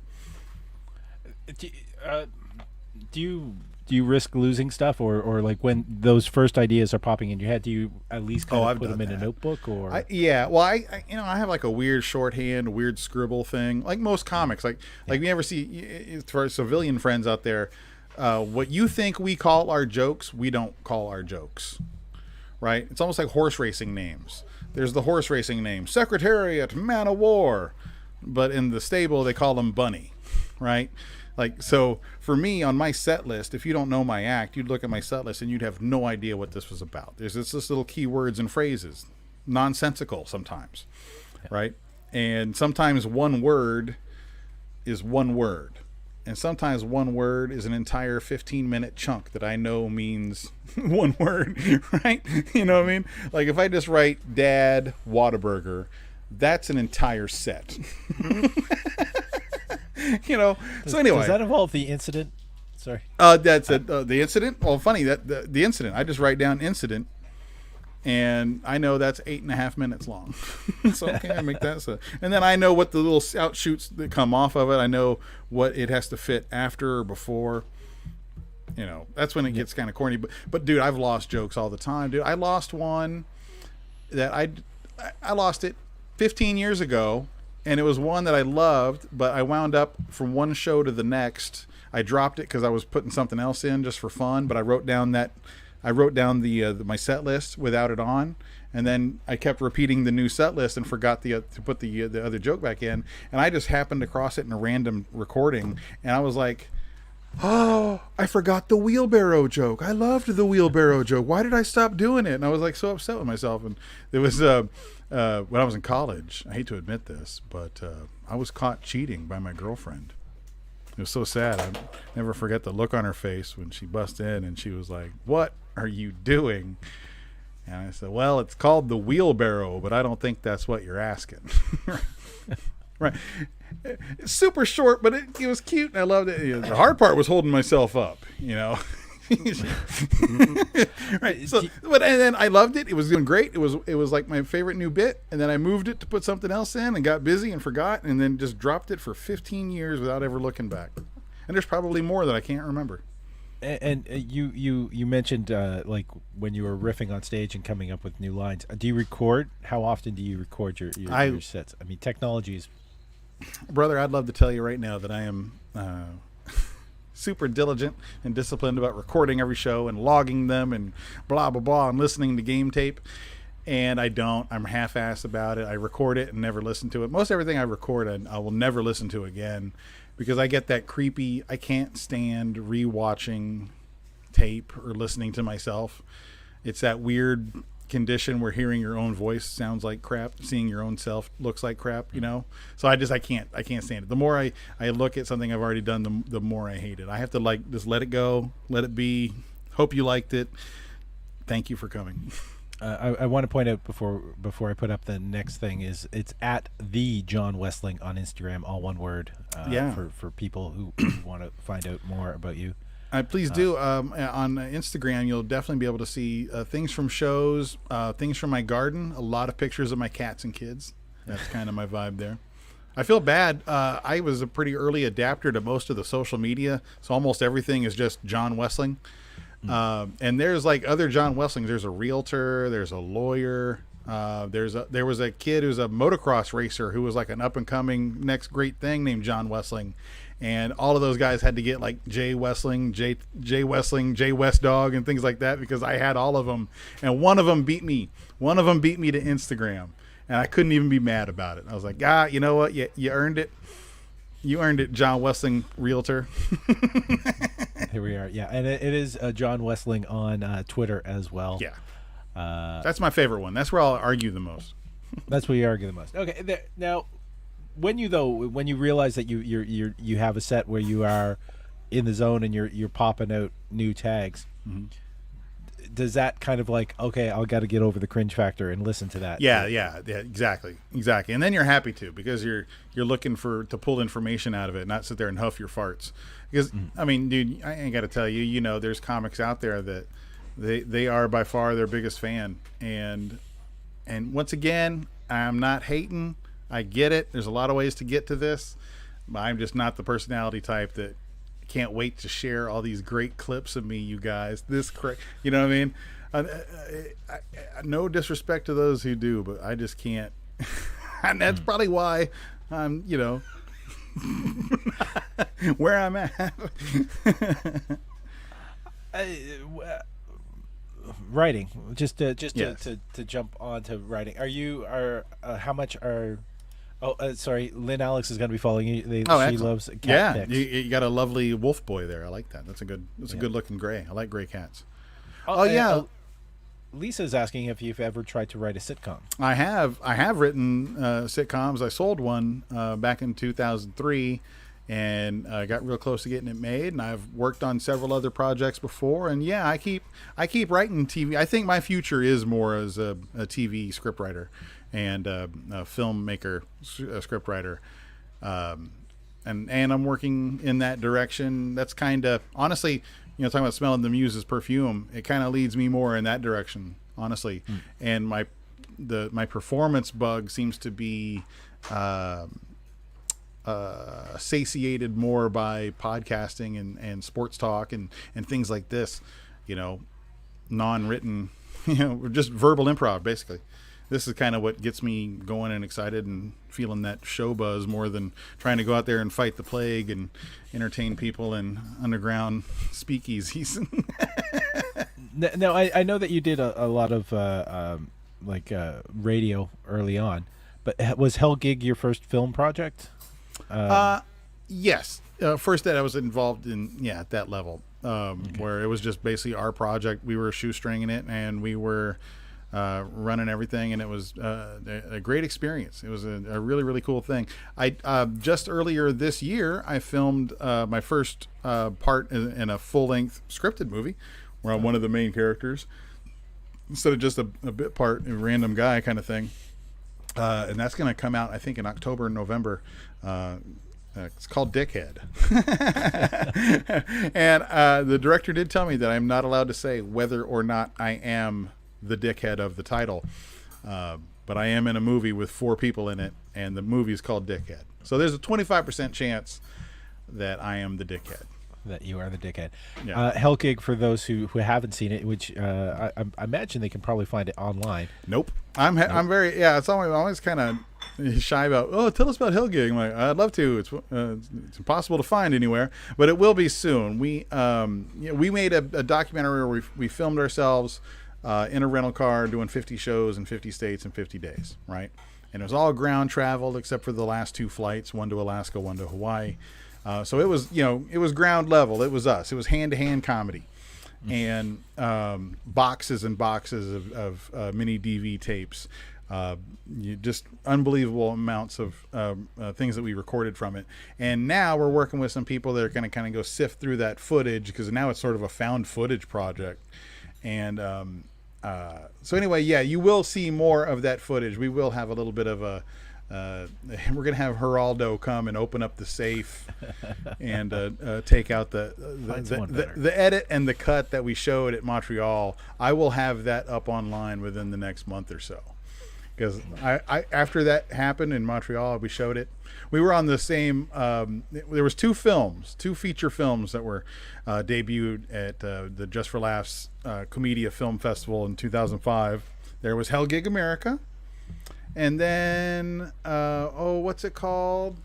Do you risk losing stuff, or like when those first ideas are popping in your head, do you at least kind of put them in a notebook? Or I have like a weird shorthand, weird scribble thing, like most comics. Like you ever see, for our civilian friends out there, what you think we call our jokes, we don't call our jokes, right? It's almost like horse racing names. There's the horse racing name, Secretariat, Man of War, but in the stable they call them Bunny, right? Like, so for me, on my set list, if you don't know my act, you'd look at my set list and you'd have no idea what this was about. There's this little keywords and phrases, nonsensical sometimes, right? And sometimes one word is one word. And sometimes one word is an entire 15-minute chunk that I know means one word, right? You know what I mean? Like if I just write Dad Whataburger, that's an entire set. So anyway, does that involve the incident? Sorry. That's the incident. Well, funny that the incident. I just write down incident, and I know that's 8.5 minutes long. So okay, I make that so. And then I know what the little outshoots that come off of it. I know what it has to fit after or before. That's when it gets kind of corny. But dude, I've lost jokes all the time, dude. I lost one that I lost it 15 years ago. And it was one that I loved, but I wound up from one show to the next. I dropped it because I was putting something else in just for fun. But I wrote down my set list without it on, and then I kept repeating the new set list and forgot to put the other joke back in. And I just happened across it in a random recording, and I was like, oh, I forgot the wheelbarrow joke. I loved the wheelbarrow joke. Why did I stop doing it? And I was like so upset with myself. And it was when I was in college. I hate to admit this, but I was caught cheating by my girlfriend. It was so sad. I never forget the look on her face when she busted in and she was like, "What are you doing?" And I said, "Well, it's called the wheelbarrow, but I don't think that's what you're asking." Right. It's super short, but it was cute and I loved it. You know, the hard part was holding myself up, you know. Right. So, but and then I loved it. It was doing great. It was like my favorite new bit. And then I moved it to put something else in and got busy and forgot, and then just dropped it for 15 years without ever looking back. And there's probably more that I can't remember. And you mentioned like when you were riffing on stage and coming up with new lines. Do you record? How often do you record your sets? I mean, technology is. Brother, I'd love to tell you right now that I am super diligent and disciplined about recording every show and logging them and blah, blah, blah, and listening to game tape. And I don't. I'm half-assed about it. I record it and never listen to it. Most everything I record, I will never listen to again because I get that creepy, I can't stand rewatching tape or listening to myself. It's that weird condition where hearing your own voice sounds like crap, seeing your own self looks like crap, you know. So I can't stand it. The more I look at something I've already done, the more I hate it. I have to like just let it go, let it be. Hope you liked it. Thank you for coming. I want to point out before I put up the next thing is it's at the John Wessling on Instagram, all one word. For people who want to find out more about you. Please do. On Instagram, you'll definitely be able to see things from shows, things from my garden, a lot of pictures of my cats and kids. That's kind of my vibe there. I feel bad. I was a pretty early adapter to most of the social media, so almost everything is just John Wessling. And there's like other John Wesslings. There's a realtor. There's a lawyer. There was a kid who's a motocross racer who was like an up-and-coming next great thing named John Wessling. And all of those guys had to get like Jay Wessling, Jay West Dog, and things like that because I had all of them. And one of them beat me. One of them beat me to Instagram, and I couldn't even be mad about it. I was like, you know what? You earned it. You earned it, John Wessling, realtor. Here we are. Yeah, and it is John Wessling on Twitter as well. Yeah. That's my favorite one. That's where I'll argue the most. That's where you argue the most. Okay. Now, when you realize that you have a set where you are in the zone and you're popping out new tags, mm-hmm. Does that kind of like, okay, I'll got to get over the cringe factor and listen to that? Yeah, exactly. And then you're happy to because you're looking to pull information out of it, not sit there and huff your farts. Because I mean, dude, I ain't got to tell you, you know, there's comics out there that they are by far their biggest fan, and once again, I'm not hating. I get it. There's a lot of ways to get to this, but I'm just not the personality type that can't wait to share all these great clips of me, you guys. You know what I mean? No disrespect to those who do, but I just can't. And that's probably why I'm, you know, where I'm at. Writing, just to jump on to writing. How much are? Sorry, Lynn Alex is going to be following you. She loves cat pics. You got a lovely wolf boy there. I like that. That's a good looking gray. I like gray cats. Lisa's asking if you've ever tried to write a sitcom. I have written sitcoms. I sold one back in 2003, and I got real close to getting it made. And I've worked on several other projects before. And yeah, I keep writing TV. I think my future is more as a TV scriptwriter and a filmmaker, a scriptwriter, and I'm working in that direction. That's kind of, honestly, you know, talking about smelling the muse's perfume, it kind of leads me more in that direction, honestly. And my performance bug seems to be satiated more by podcasting and sports talk and things like this, you know, non-written, you know, just verbal improv, basically. This is kind of what gets me going and excited and feeling that show buzz more than trying to go out there and fight the plague and entertain people in underground speakeasies. Now, I know that you did a lot of radio early on, but was Hell Gig your first film project? Yes. First Ed, I was involved in at that level, where it was just basically our project. We were shoestringing it, and we were running everything, and it was a great experience. It was a really, really cool thing. I just earlier this year, I filmed my first part in a full-length scripted movie, where I'm one of the main characters, instead of just a bit part, a random guy kind of thing. And that's going to come out, I think, in October and November. It's called Dickhead. And the director did tell me that I'm not allowed to say whether or not I am the dickhead of the title. But I am in a movie with 4 people in it, and the movie is called Dickhead. So there's a 25% chance that I am the dickhead. That you are the dickhead. Yeah. Hell Gig, for those who haven't seen it, which I imagine they can probably find it online. Nope. I'm very it's always kind of shy about. Tell us about Hell Gig. I'm like, I'd love to. It's impossible to find anywhere, but it will be soon. We made a documentary where we filmed ourselves in a rental car doing 50 shows in 50 states in 50 days, right? And it was all ground traveled except for the last 2 flights, one to Alaska, one to Hawaii. So it was ground level. It was us. It was hand-to-hand comedy, and boxes and boxes of mini DV tapes. Just unbelievable amounts of things that we recorded from it. And now we're working with some people that are going to kind of go sift through that footage, because now it's sort of a found footage project. And so anyway, you will see more of that footage. We will have a little bit of a we're gonna have Geraldo come and open up the safe and take out the edit and the cut that we showed at Montreal. I will have that up online within the next month or so, because I after that happened in Montreal, we showed it. We were on the same. There was 2 feature films that were debuted at the Just for Laughs Comedia Film Festival in 2005. There was Hell Gig America. And then, what's it called?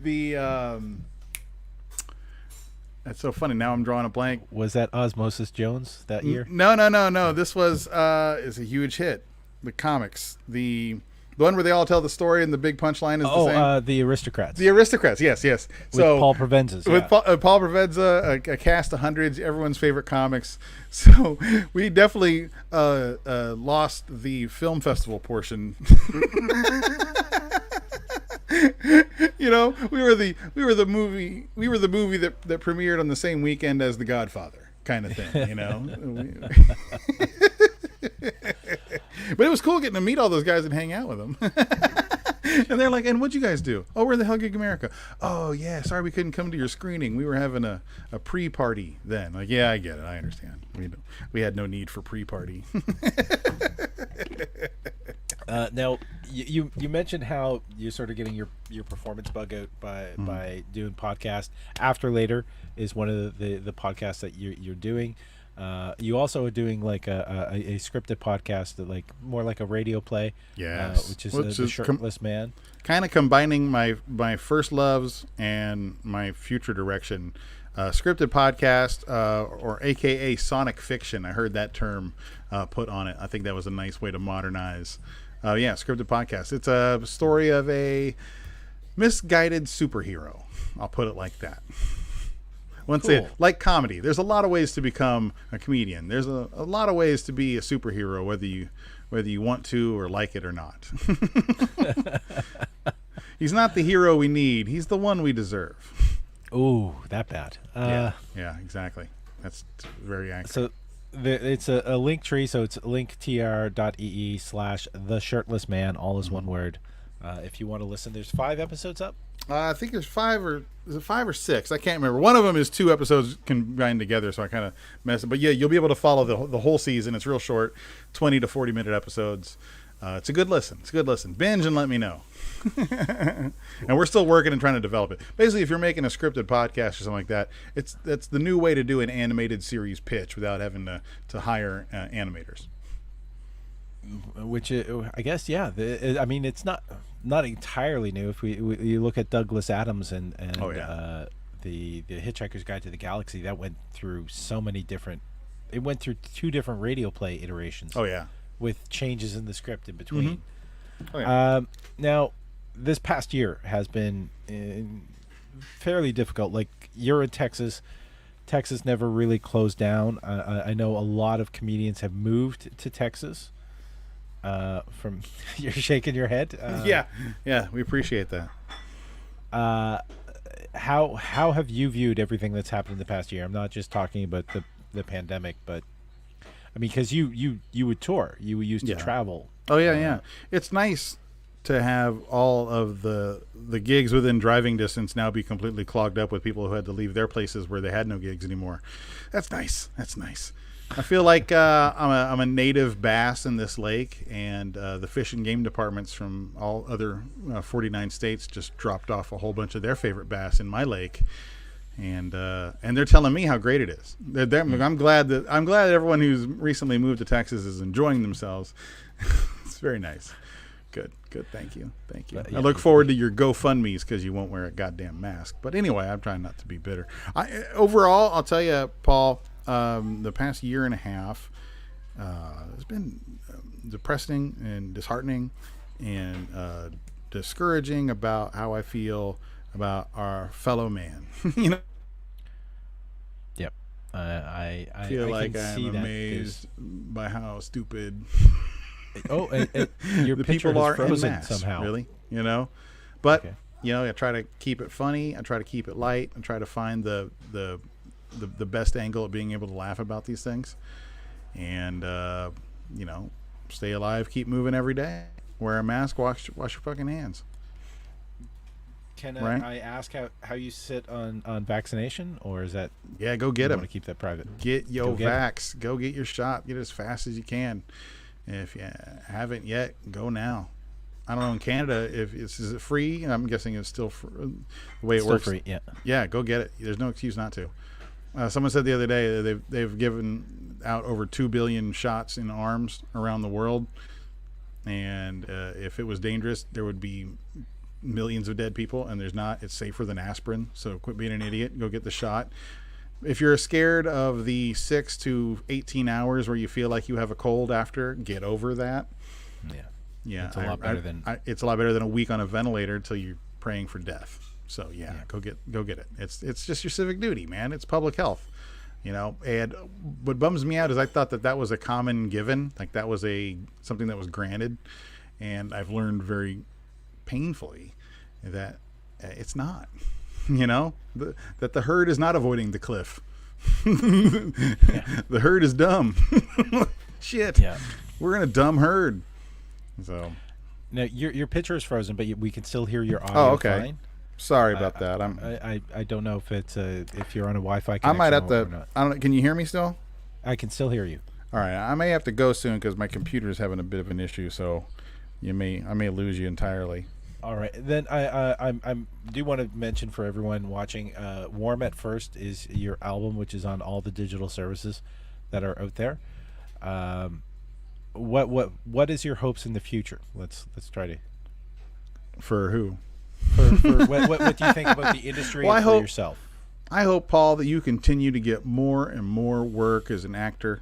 That's so funny. Now I'm drawing a blank. Was that Osmosis Jones that year? No. This was is a huge hit. The comics, the one where they all tell the story and the big punchline is the same. The Aristocrats. The Aristocrats, yes. With Paul Provenza. With Paul Provenza, a cast of hundreds, everyone's favorite comics. So we definitely lost the film festival portion. We were the movie that premiered on the same weekend as The Godfather, kind of thing. But it was cool getting to meet all those guys and hang out with them. And they're like, "And what'd you guys do?" "Oh, we're the Hell Gig America." "Oh, yeah, sorry we couldn't come to your screening. We were having a pre-party then." Like, yeah, I get it. I understand. We had no need for pre-party. Now, you mentioned how you're sort of getting your performance bug out by doing podcast. After Later is one of the podcasts that you're doing. You also are doing like a scripted podcast that more like a radio play, which is the Shirtless Man. Kind of combining my first loves and my future direction. Scripted podcast, or AKA Sonic Fiction. I heard that term put on it. I think that was a nice way to modernize. Scripted podcast. It's a story of a misguided superhero. I'll put it like that. Like comedy, there's a lot of ways to become a comedian. There's a lot of ways to be a superhero, whether you want to or like it or not. He's not the hero we need. He's the one we deserve. Ooh, that bad. Yeah, exactly. That's very accurate. So it's a link tree. So it's Linktr.ee /theshirtlessman. All is one word. If you want to listen, there's 5 episodes up. I think there's 5 or 6. I can't remember. One of them is 2 episodes combined together, so I kind of messed it. But yeah, you'll be able to follow the whole season. It's real short, 20 to 40 minute episodes. It's a good listen. Binge and let me know. And we're still working and trying to develop it. Basically, if you're making a scripted podcast or something like that, that's the new way to do an animated series pitch without having to hire animators. Which I guess, I mean, it's not entirely new. If you look at Douglas Adams and the Hitchhiker's Guide to the Galaxy, that went through so many different. It went through 2 different radio play iterations. Oh yeah, with changes in the script in between. Mm-hmm. Oh, yeah. Now, this past year has been fairly difficult. Like, you're in Texas. Texas never really closed down. I know a lot of comedians have moved to Texas. From you're shaking your head. Yeah, we appreciate that. How have you viewed everything that's happened in the past year? I'm not just talking about the pandemic, but I mean, because you would tour, you used to travel. Oh yeah. It's nice to have all of the gigs within driving distance now be completely clogged up with people who had to leave their places where they had no gigs anymore. That's nice. I feel like I'm a native bass in this lake, and the fish and game departments from all other 49 states just dropped off a whole bunch of their favorite bass in my lake, and they're telling me how great it is. I'm glad everyone who's recently moved to Texas is enjoying themselves. It's very nice. Good. Thank you. I look forward to your GoFundMe's because you won't wear a goddamn mask. But anyway, I'm trying not to be bitter. Overall, I'll tell you, Paul, the past year and a half has been depressing and disheartening and discouraging about how I feel about our fellow man. You know. Yep. I feel I like can I'm see that. amazed by how stupid Your the picture people has are frozen en masse, somehow. really, but Okay. I try to keep it funny. I try to keep it light and try to find the best angle at being able to laugh about these things, and stay alive, keep moving every day, wear a mask, wash your fucking hands. Can Right? I ask how you sit on vaccination, or is that Go get you them. want to keep that private? Get Go get 'em. vax. Go get your shot. Get it as fast as you can. If you haven't yet, go now. I don't know in Canada if is it free. I'm guessing it's still the way it Still works. free, yeah. Yeah, go get it. There's no excuse not to. Someone said the other day that they've given out over 2 billion shots in arms around the world, and if it was dangerous, there would be millions of dead people, and there's not. It's safer than aspirin, so quit being an idiot. Go get the shot. If you're scared of the 6 to 18 hours where you feel like you have a cold after, get over that. Yeah, it's a lot better than it's a lot better than a week on a ventilator until you're praying for death. So go get it. It's just your civic duty, man. It's public health, And what bums me out is I thought that was a common given, like that was something that was granted, and I've learned very painfully that it's not. That the herd is not avoiding the cliff. The herd is dumb. Shit. Yeah. We're in a dumb herd. So now your picture is frozen, but we can still hear your audio. Oh, okay. Fine. Sorry about that. I don't know if it's if you're on a Wi-Fi connection. I might have or to. not. I don't. Can you hear me still? I can still hear you. All right. I may have to go soon because my computer is having a bit of an issue. So I may lose you entirely. All right, then I do want to mention for everyone watching, Warm at First is your album, which is on all the digital services that are out there. What is your hopes in the future? Let's try to. For who? For what do you think about the industry and for yourself? I hope, Paul, that you continue to get more and more work as an actor.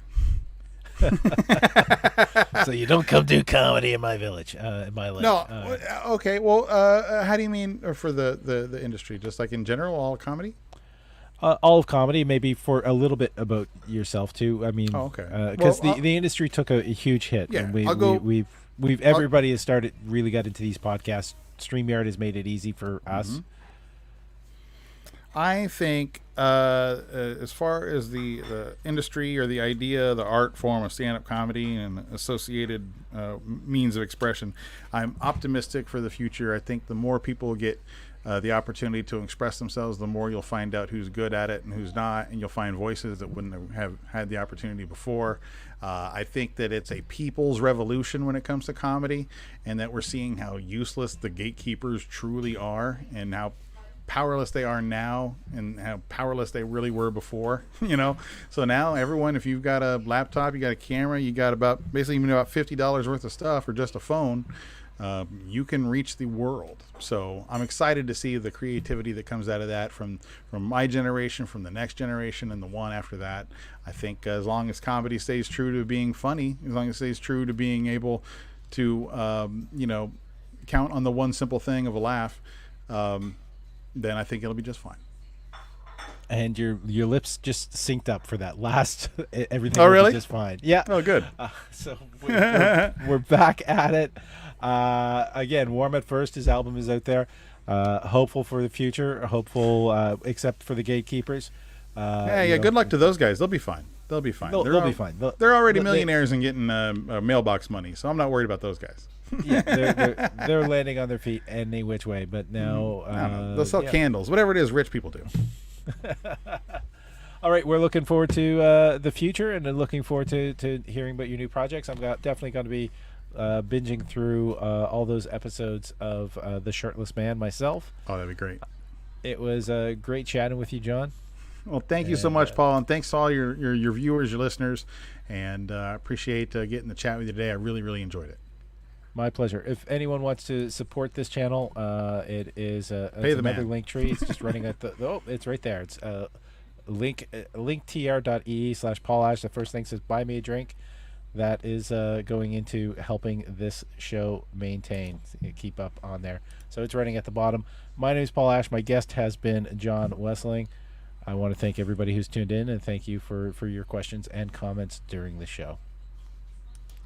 So you don't come do comedy in my village, in my lake. No, okay. Well, how do you mean for the industry? Just like in general, all comedy? All of comedy, maybe for a little bit about yourself too. I mean, because the industry took a huge hit, and we've everybody has really got into these podcasts. StreamYard has made it easy for us. I think as far as the industry or the idea, the art form of stand-up comedy and associated means of expression, I'm optimistic for the future. I think the more people get the opportunity to express themselves, the more you'll find out who's good at it and who's not, and you'll find voices that wouldn't have had the opportunity before. I think that it's a people's revolution when it comes to comedy, and that we're seeing how useless the gatekeepers truly are and how powerless they are now and how powerless they really were before. So now everyone, if you've got a laptop, you got a camera, you got about $50 worth of stuff or just a phone, you can reach the world. So I'm excited to see the creativity that comes out of that from my generation, from the next generation, and the one after that. I think as long as comedy stays true to being funny, as long as it stays true to being able to count on the one simple thing of a laugh, then I think it'll be just fine. And your lips just synced up for that last. Everything Oh, will be really? just fine. Yeah. Oh, good. So we're back at it. Again, Warm at First. His album is out there. Hopeful for the future. Hopeful, except for the gatekeepers. Good luck to those guys. They'll be fine. They'll be fine. They'll be fine. They're already millionaires and getting mailbox money, so I'm not worried about those guys. Yeah, they're landing on their feet any which way. But now I don't know. They'll sell candles, whatever it is rich people do. All right, we're looking forward to the future and looking forward to hearing about your new projects. I'm definitely going to be binging through all those episodes of The Shirtless Man myself. Oh, that'd be great. It was great chatting with you, John. Well, thank you so much, Paul, and thanks to all your viewers, your listeners, and I appreciate getting to chat with you today. I really, really enjoyed it. My pleasure. If anyone wants to support this channel, it is Pay the another man. Linktree. It's just running at the it's right there. It's Linktr.ee/Paul Ash. The first thing says buy me a drink. That is going into helping this show maintain, keep up on there. So it's running at the bottom. My name is Paul Ash. My guest has been John Wessling. I want to thank everybody who's tuned in, and thank you for your questions and comments during the show.